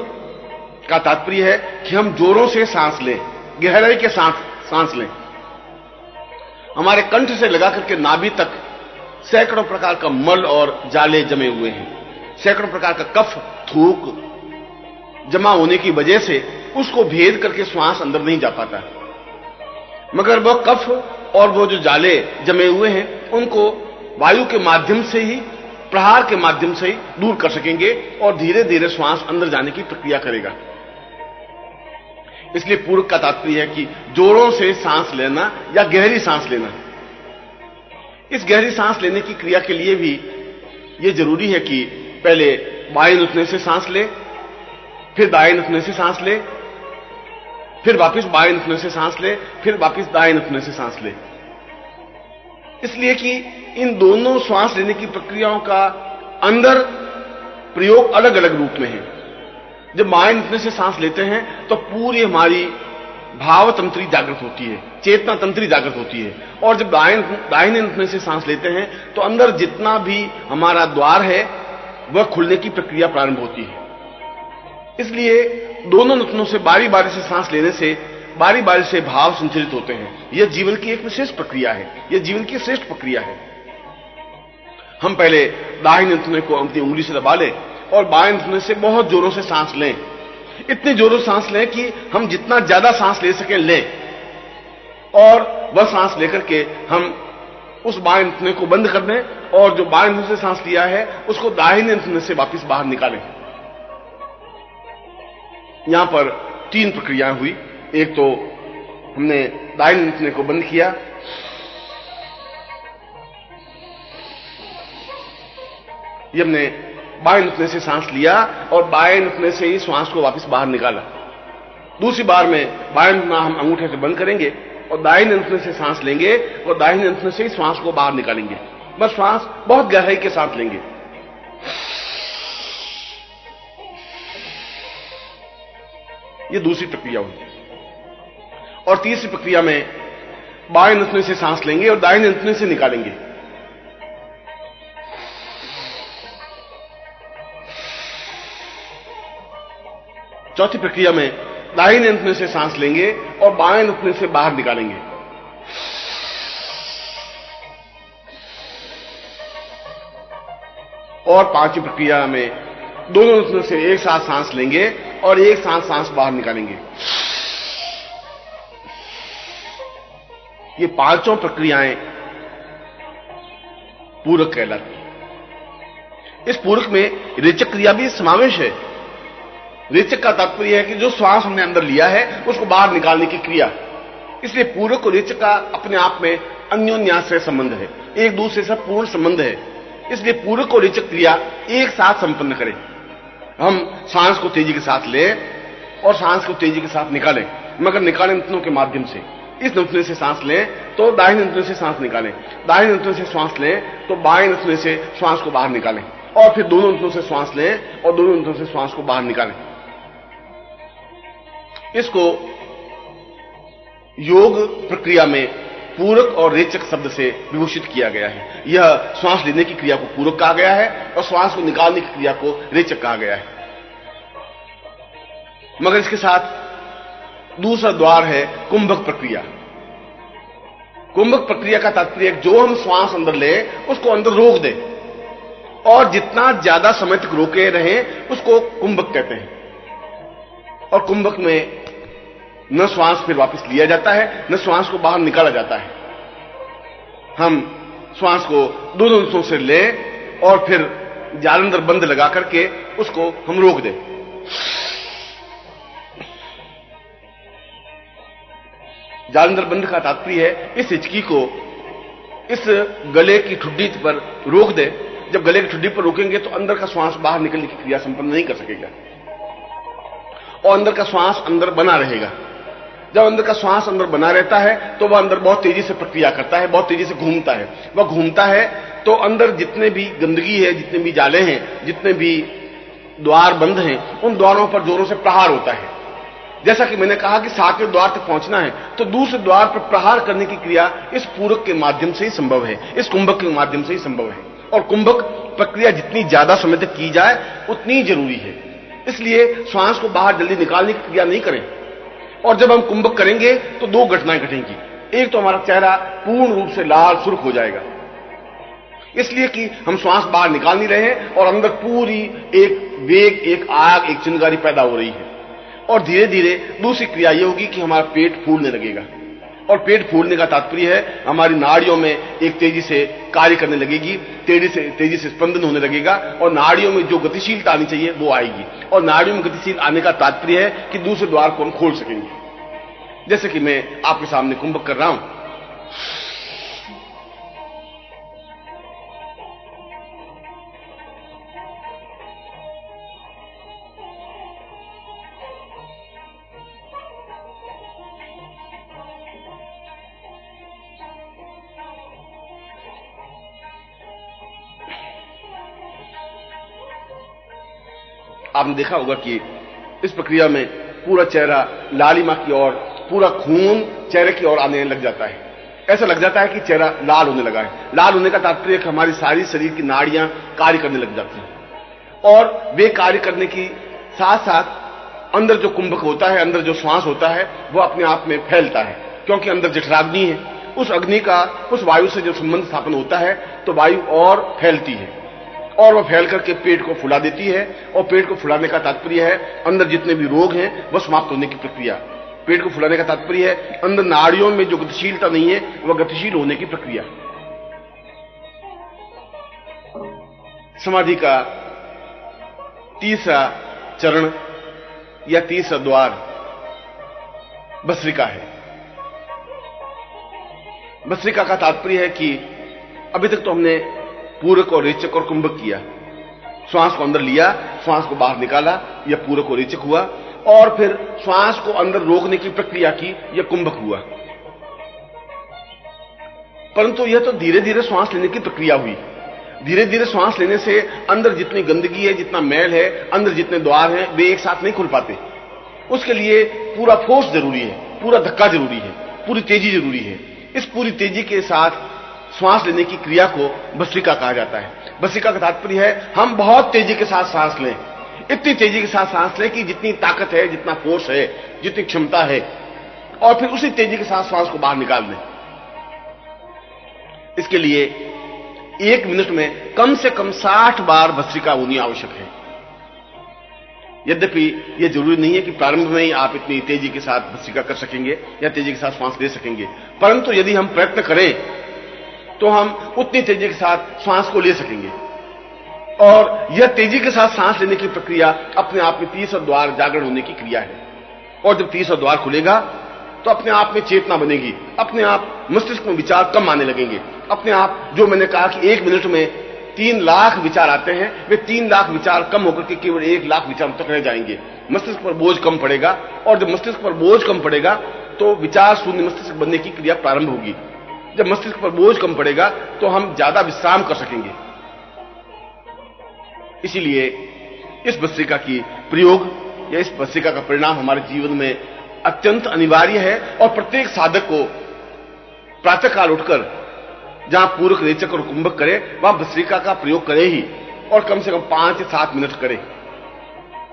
S1: का तात्पर्य है कि हम जोरों से सांस लें, गहराई के साथ सांस लें। हमारे कंठ से लगा करके नाभि तक सैकड़ों प्रकार का मल और जाले जमे हुए हैं। सैकड़ों प्रकार का कफ, थूक जमा होने की वजह से उसको भेद करके श्वास अंदर नहीं जा पाता, मगर वह कफ और वो जो जाले जमे हुए हैं उनको वायु के माध्यम से ही, प्रहार के माध्यम से ही दूर कर सकेंगे और धीरे धीरे श्वास अंदर जाने की प्रक्रिया करेगा। इसलिए पूरक का तात्पर्य है कि जोरों से सांस लेना या गहरी सांस लेना। इस गहरी सांस लेने की क्रिया के लिए भी यह जरूरी है कि पहले बाएं नथुने से सांस ले, फिर दाएं नथुने से सांस ले, फिर वापस बाएं नथुने से सांस ले, फिर वापस दाएं नथुने से सांस ले। इसलिए कि इन दोनों श्वास लेने की प्रक्रियाओं का अंदर प्रयोग अलग अलग रूप में है। जब बाएं नथुने से सांस लेते हैं तो पूरी हमारी भाव तंत्री जागृत होती है, चेतना तंत्री जागृत होती है। और जब दाहिने नथुने से सांस लेते हैं तो अंदर जितना भी हमारा द्वार है वह खुलने की प्रक्रिया प्रारंभ होती है। इसलिए दोनों नथुनों से बारी बारी से सांस लेने से बारी बारी से भाव संचरित होते हैं। यह जीवन की एक विशेष प्रक्रिया है, यह जीवन की श्रेष्ठ प्रक्रिया है। हम पहले दाहिने नथुने को अपनी उंगली से दबा लें और बाएं नथुने से बहुत जोरों से सांस लें। इतने जोरों से सांस लें कि हम जितना ज्यादा सांस ले सकें लें, और वह सांस लेकर के हम उस बाएं नथुने को बंद कर दें और जो बाएं नथुने से सांस लिया है उसको दाहिने नथुने से वापस बाहर निकालें। यहां पर 3 प्रक्रियाएं हुई। एक तो हमने दाहिने नथुने को बंद किया, ये हमने बाएं नथुने से सांस लिया और बाएं नथुने से ही श्वास को वापस बाहर निकाला। दूसरी बार में बाएं नथुना हम अंगूठे से बंद करेंगे और दाहिने नथुने से सांस लेंगे और दाहिने नथुने से ही श्वास को बाहर निकालेंगे। बस श्वास बहुत गहराई के साथ लेंगे। ये दूसरी प्रक्रिया हुई। और तीसरी प्रक्रिया में बाएं नथुने से सांस लेंगे और दाहिने नथुने से निकालेंगे। चौथी प्रक्रिया में दाहिने नथुने से सांस लेंगे और बाएं नथुने से बाहर निकालेंगे। और पांचवी प्रक्रिया में दोनों नथुनों से एक साथ सांस लेंगे और एक साथ सांस बाहर निकालेंगे। ये पांचों प्रक्रियाएं पूरक कहलाती। इस पूरक में रेचक क्रिया भी समावेश है। रेचक का तात्पर्य है कि जो श्वास हमने अंदर लिया है उसको बाहर निकालने की क्रिया। इसलिए पूरक और रेचक का अपने आप में अन्योन्याश्रय संबंध है, एक दूसरे से पूर्ण संबंध है। इसलिए पूरक और रेचक क्रिया एक साथ संपन्न करें। हम सांस को तेजी के साथ लें और सांस को तेजी के साथ निकालें, मगर निकालें नथुनों के माध्यम से। इस नथुने से सांस लें तो दाहिने नथुने से सांस निकालें, दाहिने नथुने से श्वास लें तो बाएं नथुने से श्वास को बाहर निकालें, और फिर दोनों नथुनों से श्वास लें और दोनों नथुनों से श्वास को बाहर निकालें। इसको योग प्रक्रिया में पूरक और रेचक शब्द से विभूषित किया गया है। यह श्वास लेने की क्रिया को पूरक कहा गया है और श्वास को निकालने की क्रिया को रेचक कहा गया है। मगर इसके साथ दूसरा द्वार है कुंभक प्रक्रिया। कुंभक प्रक्रिया का तात्पर्य जो हम श्वास अंदर ले उसको अंदर रोक दे और जितना ज्यादा समय तक रोके रहें उसको कुंभक कहते हैं। और कुंभक में न श्वास फिर वापस लिया जाता है न श्वास को बाहर निकाला जाता है। हम श्वास को दोनों नसों से लें और फिर जालंधर बंद लगा करके उसको हम रोक दें। जालंधर बंद का तात्पर्य है इस हिचकी को इस गले की ठुड्डी पर रोक दे। जब गले की ठुड्डी पर रोकेंगे तो अंदर का श्वास बाहर निकलने की क्रिया संपन्न नहीं कर सकेगा और अंदर का श्वास अंदर बना रहेगा। जब अंदर का श्वास अंदर बना रहता है तो वह अंदर बहुत तेजी से प्रक्रिया करता है, बहुत तेजी से घूमता है। वह घूमता है तो अंदर जितने भी गंदगी है, जितने भी जाले हैं, जितने भी द्वार बंद हैं, उन द्वारों पर जोरों से प्रहार होता है। जैसा कि मैंने कहा कि 7वें द्वार तक पहुंचना है तो दूसरे द्वार पर प्रहार करने की क्रिया इस पूरक के माध्यम से ही संभव है, इस कुंभक के माध्यम से ही संभव है। और कुंभक प्रक्रिया जितनी ज्यादा समय तक की जाए उतनी जरूरी है। इसलिए श्वास को बाहर जल्दी निकालने की क्रिया नहीं करें। और जब हम कुंभक करेंगे तो दो घटनाएं घटेंगी। एक तो हमारा चेहरा पूर्ण रूप से लाल सुर्ख हो जाएगा, इसलिए कि हम श्वास बाहर निकाल नहीं रहे हैं और अंदर पूरी एक वेग, एक आग, एक चिंगारी पैदा हो रही है। और धीरे धीरे दूसरी क्रिया यह होगी कि हमारा पेट फूलने लगेगा। और पेट फूलने का तात्पर्य है हमारी नाड़ियों में एक तेजी से कार्य करने लगेगी, तेजी से स्पंदन होने लगेगा और नाड़ियों में जो गतिशीलता आनी चाहिए वो आएगी। और नाड़ियों में गतिशील आने का तात्पर्य है कि दूसरे द्वार को हम खोल सकेंगे। जैसे कि मैं आपके सामने कुंभक कर रहा हूं, आपने देखा होगा कि इस प्रक्रिया में पूरा चेहरा लालिमा की ओर, पूरा खून चेहरे की ओर आने लग जाता है। ऐसा लग जाता है कि चेहरा लाल होने लगा है। लाल होने का तात्पर्य है कि हमारी सारी शरीर की नाड़ियां कार्य करने लग जाती हैं और वे कार्य करने की साथ साथ अंदर जो कुंभक होता है, अंदर जो श्वास होता है, वह अपने आप में फैलता है, क्योंकि अंदर जठराग्नि है। उस अग्नि का उस वायु से जब संबंध स्थापन होता है तो वायु और फैलती है और वह फैल करके पेट को फुला देती है। और पेट को फुलाने का तात्पर्य है अंदर जितने भी रोग हैं वह समाप्त होने की प्रक्रिया। पेट को फुलाने का तात्पर्य है अंदर नाड़ियों में जो गतिशीलता नहीं है वह गतिशील होने की प्रक्रिया। समाधि का तीसरा चरण या तीसरा द्वार भस्त्रिका है। भस्त्रिका का तात्पर्य है कि अभी तक तो हमने पूरक और रेचक और कुंभक किया। श्वास को अंदर लिया, श्वास को बाहर निकाला, यह पूरक और रेचक हुआ। और फिर श्वास को अंदर रोकने की प्रक्रिया की, यह कुंभक हुआ। परंतु यह तो धीरे धीरे श्वास लेने की प्रक्रिया हुई। धीरे धीरे श्वास लेने से अंदर जितनी गंदगी है, जितना मैल है, अंदर जितने द्वार हैं, वे एक साथ नहीं खुल पाते। उसके लिए पूरा फोर्स जरूरी है, पूरा धक्का जरूरी है, पूरी तेजी जरूरी है। इस पूरी तेजी के साथ श्वास लेने की क्रिया को भस्त्रिका कहा जाता है। भस्त्रिका का तात्पर्य है हम बहुत तेजी के साथ सांस लें, इतनी तेजी के साथ सांस लें कि जितनी ताकत है, जितना फोर्स है, जितनी क्षमता है, और फिर उसी तेजी के साथ श्वास को बाहर निकाल दें। इसके लिए 1 मिनट में कम से कम 60 बार भस्त्रिका होनी आवश्यक है। यद्यपि यह जरूरी नहीं है कि प्रारंभ में ही आप इतनी तेजी के साथ भस्त्रिका कर सकेंगे या तेजी के साथ श्वास ले सकेंगे, परंतु यदि हम प्रयत्न करें तो हम उतनी तेजी के साथ श्वास को ले सकेंगे। और यह तेजी के साथ सांस लेने की प्रक्रिया अपने आप में तीसरा द्वार जागरण होने की क्रिया है। और जब तीसरा द्वार खुलेगा तो अपने आप में चेतना बनेगी, अपने आप मस्तिष्क में विचार कम आने लगेंगे। अपने आप, जो मैंने कहा कि 1 मिनट में 3 लाख विचार आते हैं, वे 3 लाख विचार कम होकर के केवल 1 लाख विचार तक रह जाएंगे। मस्तिष्क पर बोझ कम पड़ेगा और जब मस्तिष्क पर बोझ कम पड़ेगा तो विचार शून्य मस्तिष्क बनने की क्रिया प्रारंभ होगी। जब मस्तिष्क पर बोझ कम पड़ेगा तो हम ज्यादा विश्राम कर सकेंगे। इसीलिए इस भस्त्रिका की प्रयोग या इस भस्त्रिका का परिणाम हमारे जीवन में अत्यंत अनिवार्य है और प्रत्येक साधक को प्रातःकाल उठकर जहां पूरक, रेचक और कुंभक करे वहां भस्त्रिका का प्रयोग करे ही, और कम से कम 5 से 7 मिनट करे।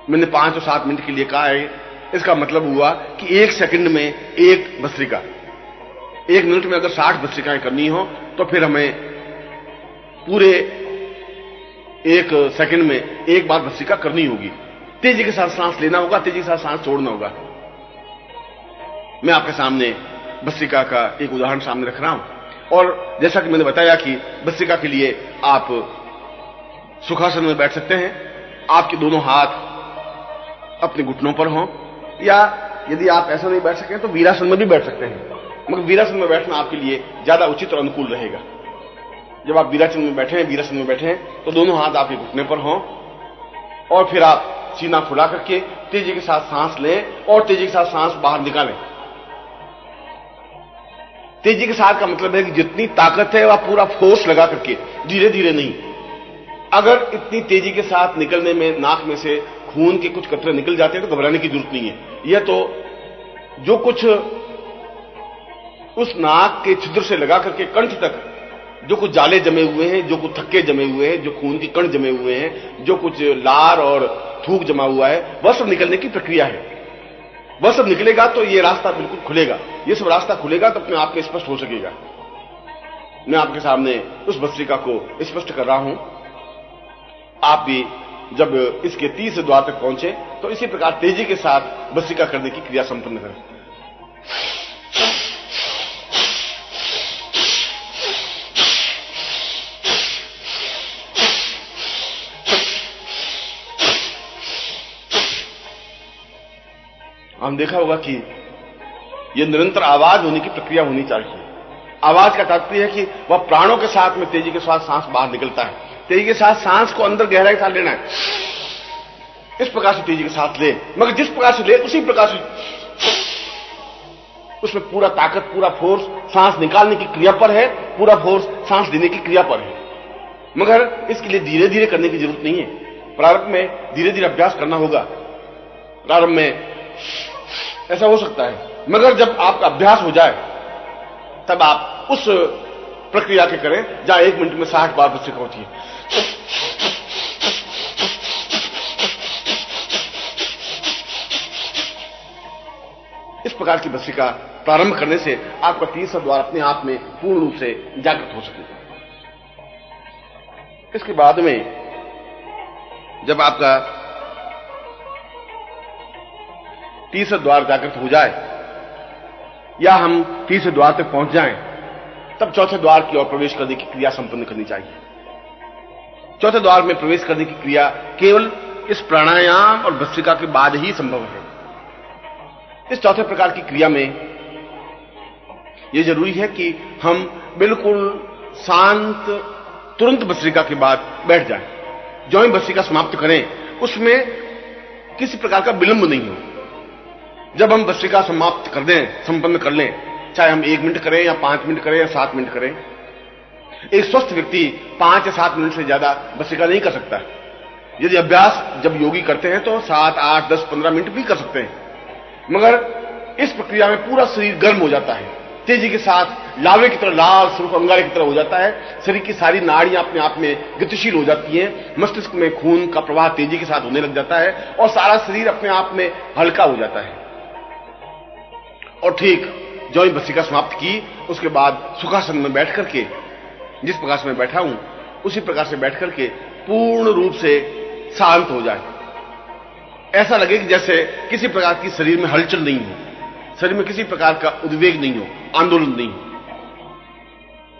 S1: मैंने 5 और 7 मिनट के लिए कहा है, इसका मतलब हुआ कि 1 सेकंड में 1 भस्त्रिका। 1 मिनट में अगर 60 भस्त्रिकाएं करनी हो तो फिर हमें पूरे 1 सेकंड में 1 बार भस्त्रिका करनी होगी। तेजी के साथ सांस लेना होगा, तेजी के साथ सांस छोड़ना होगा। मैं आपके सामने भस्त्रिका का एक उदाहरण सामने रख रहा हूं। और जैसा कि मैंने बताया कि भस्त्रिका के लिए आप सुखासन में बैठ सकते हैं। आपके दोनों हाथ अपने घुटनों पर हों, या यदि आप ऐसा नहीं बैठ सकें तो वीरासन में भी बैठ सकते हैं। मगर वीरासन में बैठना आपके लिए ज्यादा उचित और अनुकूल रहेगा। जब आप वीरासन में बैठे तो दोनों हाथ आपके घुटने पर हों और फिर आप सीना फुला करके तेजी के साथ सांस लें और तेजी के साथ सांस बाहर निकालें। तेजी के साथ का मतलब है कि जितनी ताकत है वह पूरा फोर्स लगा करके, धीरे धीरे नहीं। अगर इतनी तेजी के साथ निकलने में नाक में से खून के कुछ कतरे निकल जाते हैं तो घबराने की जरूरत नहीं है। यह तो जो कुछ उस नाक के छिद्र से लगा करके कंठ तक जो कुछ जाले जमे हुए हैं, जो कुछ थक्के जमे हुए हैं, जो खून के कण जमे हुए हैं, जो कुछ लार और थूक जमा हुआ है, वह सब निकलने की प्रक्रिया है। वह सब निकलेगा तो ये रास्ता बिल्कुल खुलेगा। ये सब रास्ता खुलेगा तो अपने आप में स्पष्ट हो सकेगा। मैं आपके सामने उस भस्त्रिका को स्पष्ट कर रहा हूं। आप भी जब इसके 30 द्वार तक पहुंचे तो इसी प्रकार तेजी के साथ भस्त्रिका करने की क्रिया संपन्न करें। हम देखा होगा कि यह निरंतर आवाज होने की प्रक्रिया होनी चाहिए। आवाज का तात्पर्य है कि वह प्राणों के साथ में तेजी के साथ सांस बाहर निकलता है। तेजी के साथ सांस को अंदर गहराई के साथ लेना है, इस प्रकार से तेजी के साथ ले, मगर जिस प्रकार से ले उसी प्रकार से उसमें पूरा ताकत, पूरा फोर्स सांस निकालने की क्रिया पर है, पूरा फोर्स सांस देने की क्रिया पर है। मगर इसके लिए धीरे धीरे करने की जरूरत नहीं है। प्रारंभ में धीरे धीरे अभ्यास करना होगा। प्रारंभ में ऐसा हो सकता है, मगर जब आपका अभ्यास हो जाए तब आप उस प्रक्रिया के करें जहां 1 मिनट में 60 बार भस्त्रिका होती है। इस प्रकार की भस्त्रिका प्रारंभ करने से आपका 30वां द्वार अपने आप में पूर्ण रूप से जागृत हो सकेगा। इसके बाद में जब आपका 30वां द्वार जागृत हो जाए या हम 30वें द्वार तक पहुंच जाएं, तब चौथे द्वार की ओर प्रवेश करने की क्रिया संपन्न करनी चाहिए। चौथे द्वार में प्रवेश करने की क्रिया केवल इस प्राणायाम और भस्त्रिका के बाद ही संभव है। इस चौथे प्रकार की क्रिया में यह जरूरी है कि हम बिल्कुल शांत तुरंत भस्त्रिका के बाद बैठ जाएं। जो ही भस्त्रिका समाप्त करें उसमें किसी प्रकार का विलंब नहीं हो। जब हम भस्त्रिका समाप्त कर दें, संपन्न कर लें, चाहे हम 1 मिनट करें या 5 मिनट करें या 7 मिनट करें, एक स्वस्थ व्यक्ति 5 या 7 मिनट से ज्यादा भस्त्रिका नहीं कर सकता। यदि अभ्यास जब योगी करते हैं तो 7, 8, 10, 15 मिनट भी कर सकते हैं, मगर इस प्रक्रिया में पूरा शरीर गर्म हो जाता है। तेजी के साथ लावे की तरह, लाल स्वरूप अंगारे की तरह हो जाता है। शरीर की सारी नाड़ियां अपने आप में गतिशील हो जाती हैं। मस्तिष्क में खून का प्रवाह तेजी के साथ होने लग जाता है और सारा शरीर अपने आप में हल्का हो जाता है। और ठीक जो ही भस्त्रिका समाप्त की उसके बाद सुखासन में बैठ करके, जिस प्रकार से मैं बैठा हूं उसी प्रकार से बैठ करके पूर्ण रूप से शांत हो जाए। ऐसा लगे कि जैसे किसी प्रकार की शरीर में हलचल नहीं हो, शरीर में किसी प्रकार का उद्वेग नहीं हो, आंदोलन नहीं हो।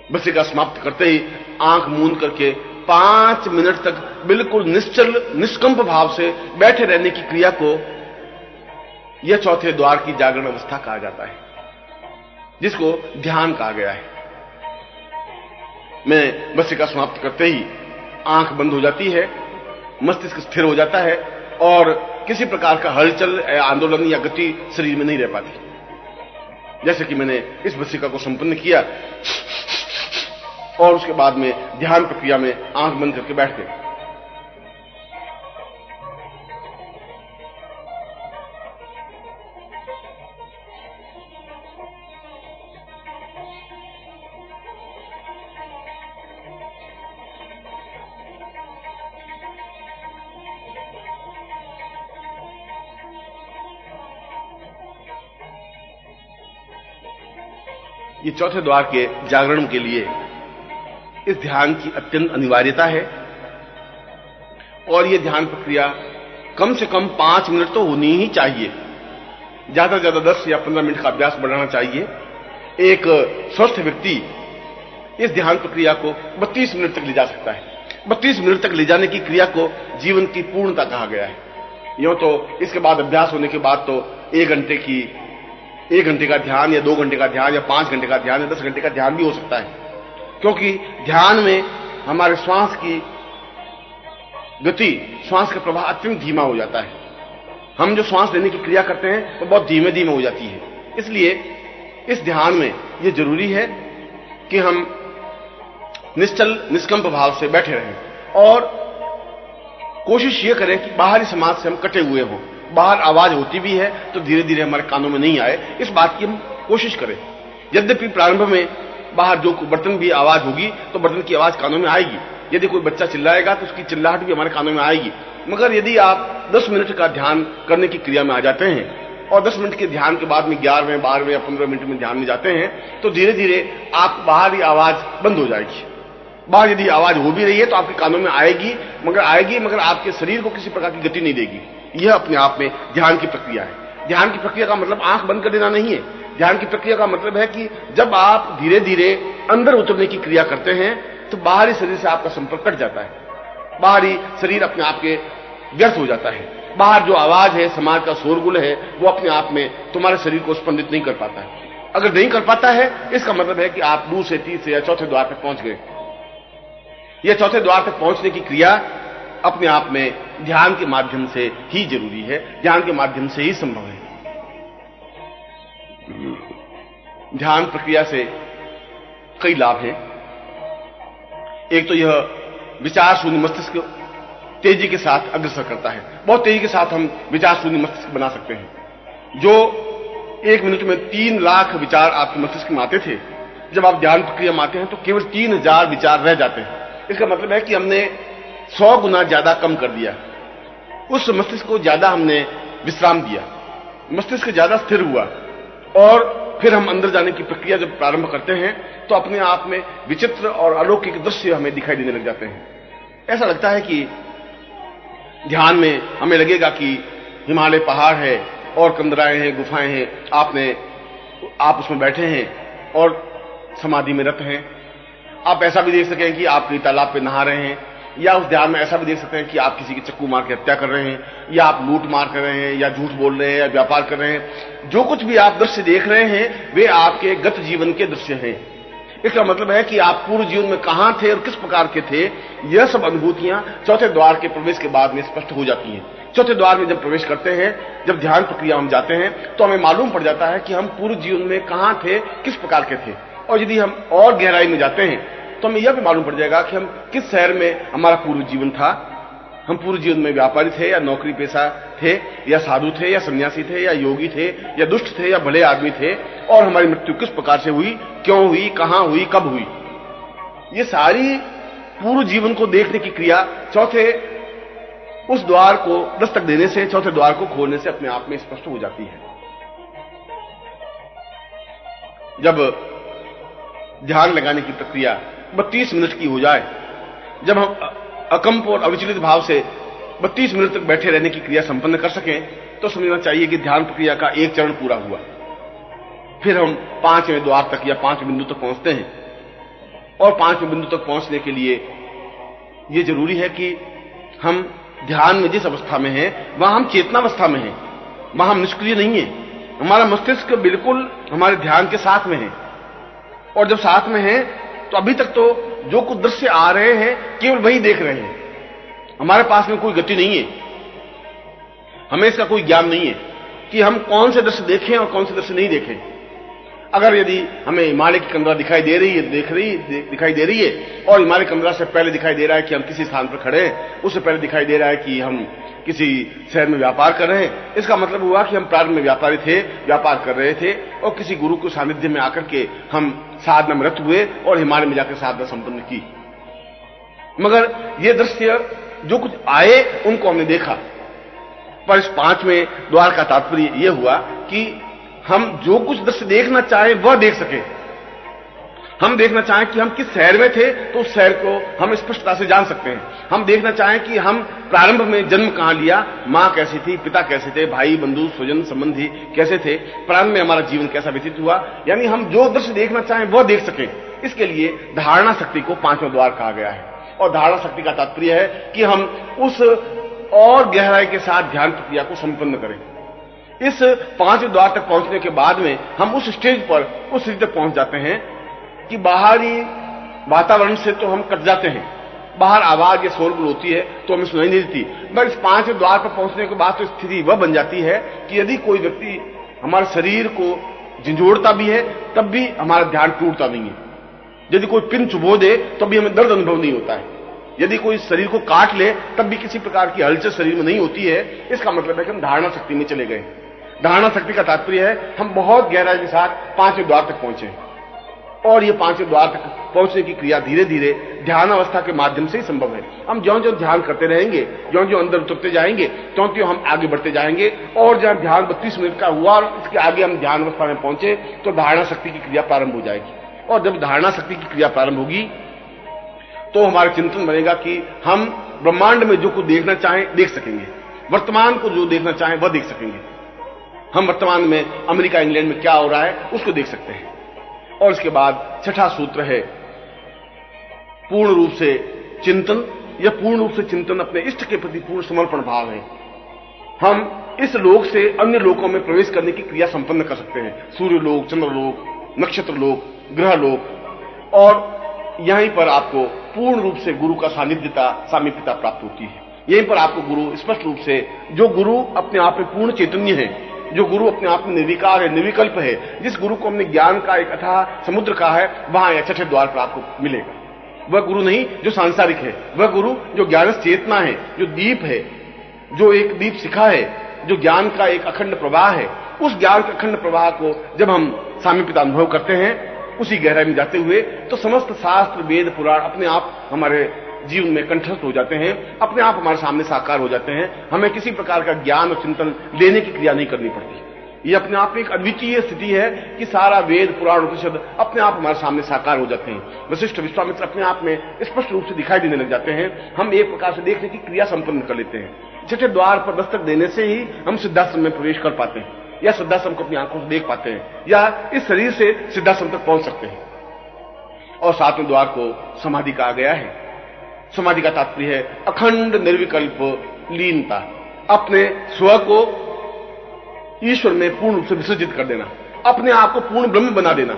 S1: भस्त्रिका समाप्त करते ही आंख मूंद करके 5 मिनट तक बिल्कुल निश्चल निष्कंप भाव से बैठे रहने की क्रिया को यह चौथे द्वार की जागरण अवस्था कहा जाता है, जिसको ध्यान कहा गया है। मैं भस्त्रिका समाप्त करते ही आंख बंद हो जाती है, मस्तिष्क स्थिर हो जाता है और किसी प्रकार का हलचल, आंदोलन या गति शरीर में नहीं रह पाती। जैसे कि मैंने इस भस्त्रिका को संपन्न किया और उसके बाद में ध्यान प्रक्रिया में आंख बंद करके बैठ गए। ये चौथे द्वार के जागरण के लिए इस ध्यान की अत्यंत अनिवार्यता है और ये ध्यान प्रक्रिया कम से कम 5 मिनट तो होनी ही चाहिए। ज्यादा से ज्यादा 10 या 15 मिनट का अभ्यास बढ़ाना चाहिए। एक स्वस्थ व्यक्ति इस ध्यान प्रक्रिया को 32 मिनट तक ले जा सकता है। 32 मिनट तक ले जाने की क्रिया को जीवन की पूर्णता कहा गया है। यूं तो इसके बाद अभ्यास होने के बाद तो 1 घंटे का ध्यान या 2 घंटे का ध्यान या 5 घंटे का ध्यान या 10 घंटे का ध्यान भी हो सकता है, क्योंकि ध्यान में हमारे श्वास की गति, श्वास का प्रवाह अत्यंत धीमा हो जाता है। हम जो श्वास लेने की क्रिया करते हैं वो बहुत धीमे धीमे हो जाती है। इसलिए इस ध्यान में यह जरूरी है कि हम निश्चल निष्कंप भाव से बैठे रहें और कोशिश ये करें कि बाहरी समाज से हम कटे हुए हों। बाहर आवाज होती भी है तो धीरे धीरे हमारे कानों में नहीं आए, इस बात की हम कोशिश करें। यद्यपि प्रारंभ में बाहर जो बर्तन भी आवाज होगी तो बर्तन की आवाज कानों में आएगी। यदि कोई बच्चा चिल्लाएगा तो उसकी चिल्लाहट भी हमारे कानों में आएगी। मगर यदि आप 10 मिनट का ध्यान करने की क्रिया में आ जाते हैं और 10 मिनट के ध्यान के बाद में 11वें 12वें या 15 मिनट में ध्यान में जाते हैं तो धीरे धीरे आप बाहर ही आवाज बंद हो जाएगी। बाहर यदि आवाज हो भी रही है तो आपके कानों में आएगी मगर आपके शरीर को किसी प्रकार की गति नहीं देगी। यह अपने आप में ध्यान की प्रक्रिया है। ध्यान की प्रक्रिया का मतलब आंख बंद कर देना नहीं है। ध्यान की प्रक्रिया का मतलब है कि जब आप धीरे धीरे अंदर उतरने की क्रिया करते हैं तो बाहरी शरीर से आपका संपर्क कट जाता है। बाहरी शरीर अपने आप के व्यर्थ हो जाता है। बाहर जो आवाज है, समाज का शोरगुल है, वो अपने आप में तुम्हारे शरीर को स्पंदित नहीं कर पाता है। अगर नहीं कर पाता है इसका मतलब है कि आप दूसरे तीसरे या चौथे द्वार तक पहुंच गए। यह चौथे द्वार तक पहुंचने की क्रिया अपने आप में ध्यान के माध्यम से ही जरूरी है, ध्यान के माध्यम से ही संभव है। ध्यान प्रक्रिया से कई लाभ हैं। एक तो यह विचार शून्य मस्तिष्क तेजी के साथ अग्रसर करता है। बहुत तेजी के साथ हम विचार शून्य मस्तिष्क बना सकते हैं। जो 1 मिनट में 3 लाख विचार आपके मस्तिष्क में आते थे, जब आप ध्यान प्रक्रिया में आते हैं तो केवल 3000 विचार रह जाते हैं। इसका मतलब है कि हमने 100 गुना ज्यादा कम कर दिया। उस मस्तिष्क को ज्यादा हमने विश्राम दिया, मस्तिष्क ज्यादा स्थिर हुआ और फिर हम अंदर जाने की प्रक्रिया जब प्रारंभ करते हैं तो अपने आप में विचित्र और अलौकिक दृश्य हमें दिखाई देने लग जाते हैं। ऐसा लगता है कि ध्यान में हमें लगेगा कि हिमालय पहाड़ है और कंदराएं हैं, गुफाएं हैं, आप उसमें बैठे हैं और समाधि में रत हैं। आप ऐसा भी देख सकें कि आप कहीं तालाब पे नहा रहे हैं, या उस ध्यान में ऐसा भी देख सकते हैं कि आप किसी की चक्कू मार के हत्या कर रहे हैं, या आप लूट मार कर रहे हैं, या झूठ बोल रहे हैं, या व्यापार कर रहे हैं। जो कुछ भी आप दृश्य देख रहे हैं वे आपके गत जीवन के दृश्य हैं। इसका मतलब है कि आप पूर्व जीवन में कहां थे और किस प्रकार के थे, यह सब अनुभूतियां चौथे द्वार के प्रवेश के बाद में स्पष्ट हो जाती हैं। चौथे द्वार में जब प्रवेश करते हैं, जब ध्यान प्रक्रिया हम जाते हैं तो हमें मालूम पड़ जाता है कि हम पूर्व जीवन में कहां थे, किस प्रकार के थे। और यदि हम और गहराई में जाते हैं तो हमें यह भी मालूम पड़ जाएगा कि हम किस शहर में हमारा पूर्व जीवन था। हम पूर्व जीवन में व्यापारी थे या नौकरी पेशा थे, या साधु थे या सन्यासी थे, या योगी थे या दुष्ट थे या भले आदमी थे, और हमारी मृत्यु किस प्रकार से हुई, क्यों हुई, कहां हुई, कब हुई। ये सारी पूर्व जीवन को देखने की क्रिया चौथे उस द्वार को दस्तक देने से, चौथे द्वार को खोलने से अपने आप में स्पष्ट हो जाती है। जब ध्यान लगाने की प्रक्रिया 32 मिनट की हो जाए, जब हम अकंप और अविचलित भाव से 32 मिनट तक बैठे रहने की क्रिया संपन्न कर सकें तो समझना चाहिए कि ध्यान प्रक्रिया का एक चरण पूरा हुआ। फिर हम 5वें द्वार तक या 5 बिंदु तक पहुंचते हैं। और 5वें बिंदु तक पहुंचने के लिए यह जरूरी है कि हम ध्यान में जिस अवस्था में हैं वहां हम चेतनावस्था में हैं, वहां हम निष्क्रिय नहीं है। हमारा मस्तिष्क बिल्कुल हमारे ध्यान के साथ में है। और जब साथ में है तो अभी तक तो जो कुछ दृश्य आ रहे हैं केवल वही देख रहे हैं। हमारे पास में कोई गति नहीं है, हमें इसका कोई ज्ञान नहीं है कि हम कौन से दृश्य देखें और कौन से दृश्य नहीं देखें। अगर यदि हमें हिमालय की कंदरा दिखाई दे रही है और हिमालय कंदरा से पहले दिखाई दे रहा है कि हम किसी स्थान पर खड़े हैं, उससे पहले दिखाई दे रहा है कि हम किसी शहर में व्यापार कर रहे हैं, इसका मतलब हुआ कि हम प्रारंभ में व्यापारी थे, व्यापार कर रहे थे और किसी गुरु के सानिध्य में आकर के हम साधना में रत हुए और हिमालय में जाकर साधना संपन्न की। मगर ये दृश्य जो कुछ आए उनको हमने देखा। पर इस 5वें द्वार का तात्पर्य यह हुआ कि हम जो कुछ दृश्य देखना चाहें वह देख सके। हम देखना चाहें कि हम किस शहर में थे तो उस शहर को हम स्पष्टता से जान सकते हैं। हम देखना चाहें कि हम प्रारंभ में जन्म कहां लिया, मां कैसी थी, पिता कैसे थे, भाई बंधु स्वजन संबंधी कैसे थे, प्रारंभ में हमारा जीवन कैसा व्यतीत हुआ, यानी हम जो दृश्य देखना चाहें वह देख सकें। इसके लिए धारणा शक्ति को 5वां द्वार कहा गया है। और धारणा शक्ति का तात्पर्य है कि हम उस और गहराई के साथ ध्यान प्रक्रिया को संपन्न करें। इस 5वें द्वार तक पहुंचने के बाद में हम उस स्टेज पर, उस स्थिति तक पहुंच जाते हैं कि बाहरी वातावरण से तो हम कट जाते हैं, बाहर आवाज या शोरगुल होती है तो हमें सुनाई नहीं देती। मगर इस 5वें द्वार पर पहुंचने के बाद तो स्थिति वह बन जाती है कि यदि कोई व्यक्ति हमारे शरीर को झंझोड़ता भी है तब भी हमारा ध्यान टूटता नहीं है। यदि कोई पिन चुभो दे तब भी हमें दर्द अनुभव नहीं होता है। यदि कोई शरीर को काट ले तब भी किसी प्रकार की हलचल शरीर में नहीं होती है। इसका मतलब है कि हम धारणा शक्ति में चले गए। धारणा शक्ति का तात्पर्य है हम बहुत गहराई के साथ 5वें द्वार तक पहुंचे। और ये पांचवें द्वार तक पहुंचने की क्रिया धीरे धीरे ध्यान अवस्था के माध्यम से ही संभव है। हम ज्यों-ज्यों ध्यान करते रहेंगे, ज्यों-ज्यों अंदर उतरते जाएंगे, त्यों-त्यों हम आगे बढ़ते जाएंगे, और जहां ध्यान 32 मिनट का हुआ और इसके आगे हम ध्यान अवस्था में पहुंचे तो धारणा शक्ति की क्रिया प्रारंभ हो जाएगी। और जब धारणा शक्ति की क्रिया प्रारंभ होगी तो हमारा चिंतन बनेगा कि हम ब्रह्मांड में जो कुछ देखना चाहें देख सकेंगे, वर्तमान को जो देखना चाहें वह देख सकेंगे। हम वर्तमान में अमेरिका इंग्लैंड में क्या हो रहा है उसको देख सकते हैं। और इसके बाद छठा सूत्र है पूर्ण रूप से चिंतन। यह पूर्ण रूप से चिंतन अपने इष्ट के प्रति पूर्ण समर्पण भाव है। हम इस लोक से अन्य लोकों में प्रवेश करने की क्रिया संपन्न कर सकते हैं, सूर्य लोक, चंद्र लोक, नक्षत्र लोक, ग्रह लोक। और यहीं पर आपको पूर्ण रूप से गुरु का सानिध्यता, सामीप्यता प्राप्त होती है। यहीं पर आपको गुरु स्पष्ट रूप से, जो गुरु अपने आप में पूर्ण चैतन्य है, जो गुरु अपने आप में निर्विकार है, निर्विकल्प है, जिस गुरु को हमने ज्ञान का एक अथाह समुद्र कहा है, वहां यह छठे द्वार पर आपको मिलेगा। वह गुरु नहीं जो सांसारिक है, वह गुरु जो ज्ञान चेतना है, जो दीप है, जो एक दीप शिखा है, जो ज्ञान का एक अखंड प्रवाह है। उस ज्ञान के अखंड प्रवाह को जब हम सामीप्यता अनुभव करते हैं, उसी गहराई में जाते हुए, तो समस्त शास्त्र, वेद, पुराण अपने आप हमारे जीवन में कंठस्थ हो जाते हैं, अपने आप हमारे सामने साकार हो जाते हैं। हमें किसी प्रकार का ज्ञान और चिंतन लेने की क्रिया नहीं करनी पड़ती। ये अपने आप में एक अद्वितीय स्थिति है कि सारा वेद, पुराण, उपनिषद अपने आप हमारे सामने साकार हो जाते हैं। वशिष्ठ, विश्वामित्र अपने आप में स्पष्ट रूप से दिखाई देने लग जाते हैं। हम एक प्रकार से देखने की क्रिया संपन्न कर लेते हैं। छठे द्वार पर दस्तक देने से ही हम सिद्धाश्रम में प्रवेश कर पाते हैं, या सिद्धाश्रम को अपनी आंखों से देख पाते हैं, या इस शरीर से सिद्धाश्रम तक पहुंच सकते हैं। और सातवें द्वार को समाधि कहा गया है। समाधि का तात्पर्य है अखंड निर्विकल्प लीनता, अपने स्व को ईश्वर में पूर्ण रूप से विसर्जित कर देना, अपने आप को पूर्ण ब्रह्म बना देना,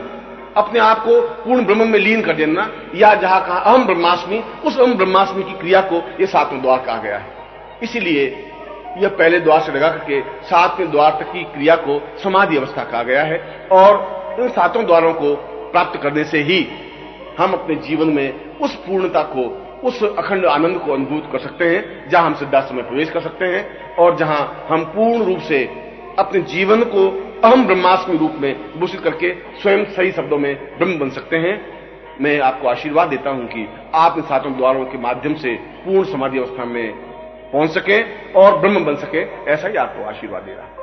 S1: अपने आप को पूर्ण ब्रह्म में लीन कर देना, या जहां कहा अहम ब्रह्मास्मि, उस अहम ब्रह्मास्मि की क्रिया को यह सातवें द्वार कहा गया है। इसीलिए यह पहले द्वार से लगा करके सातवें द्वार तक की क्रिया को समाधि अवस्था कहा गया है। और इन सातों द्वारों को प्राप्त करने से ही हम अपने जीवन में उस पूर्णता को, उस अखंड आनंद को अनुभूत कर सकते हैं, जहां हम सिद्धाश्रम में प्रवेश कर सकते हैं, और जहां हम पूर्ण रूप से अपने जीवन को अहम ब्रह्मास्मि रूप में भूषित करके स्वयं सही शब्दों में ब्रह्म बन सकते हैं। मैं आपको आशीर्वाद देता हूं कि आप इन सातों द्वारों के माध्यम से पूर्ण समाधि अवस्था में पहुंच सके और ब्रह्म बन सके, ऐसा ही आपको आशीर्वाद दे रहा है।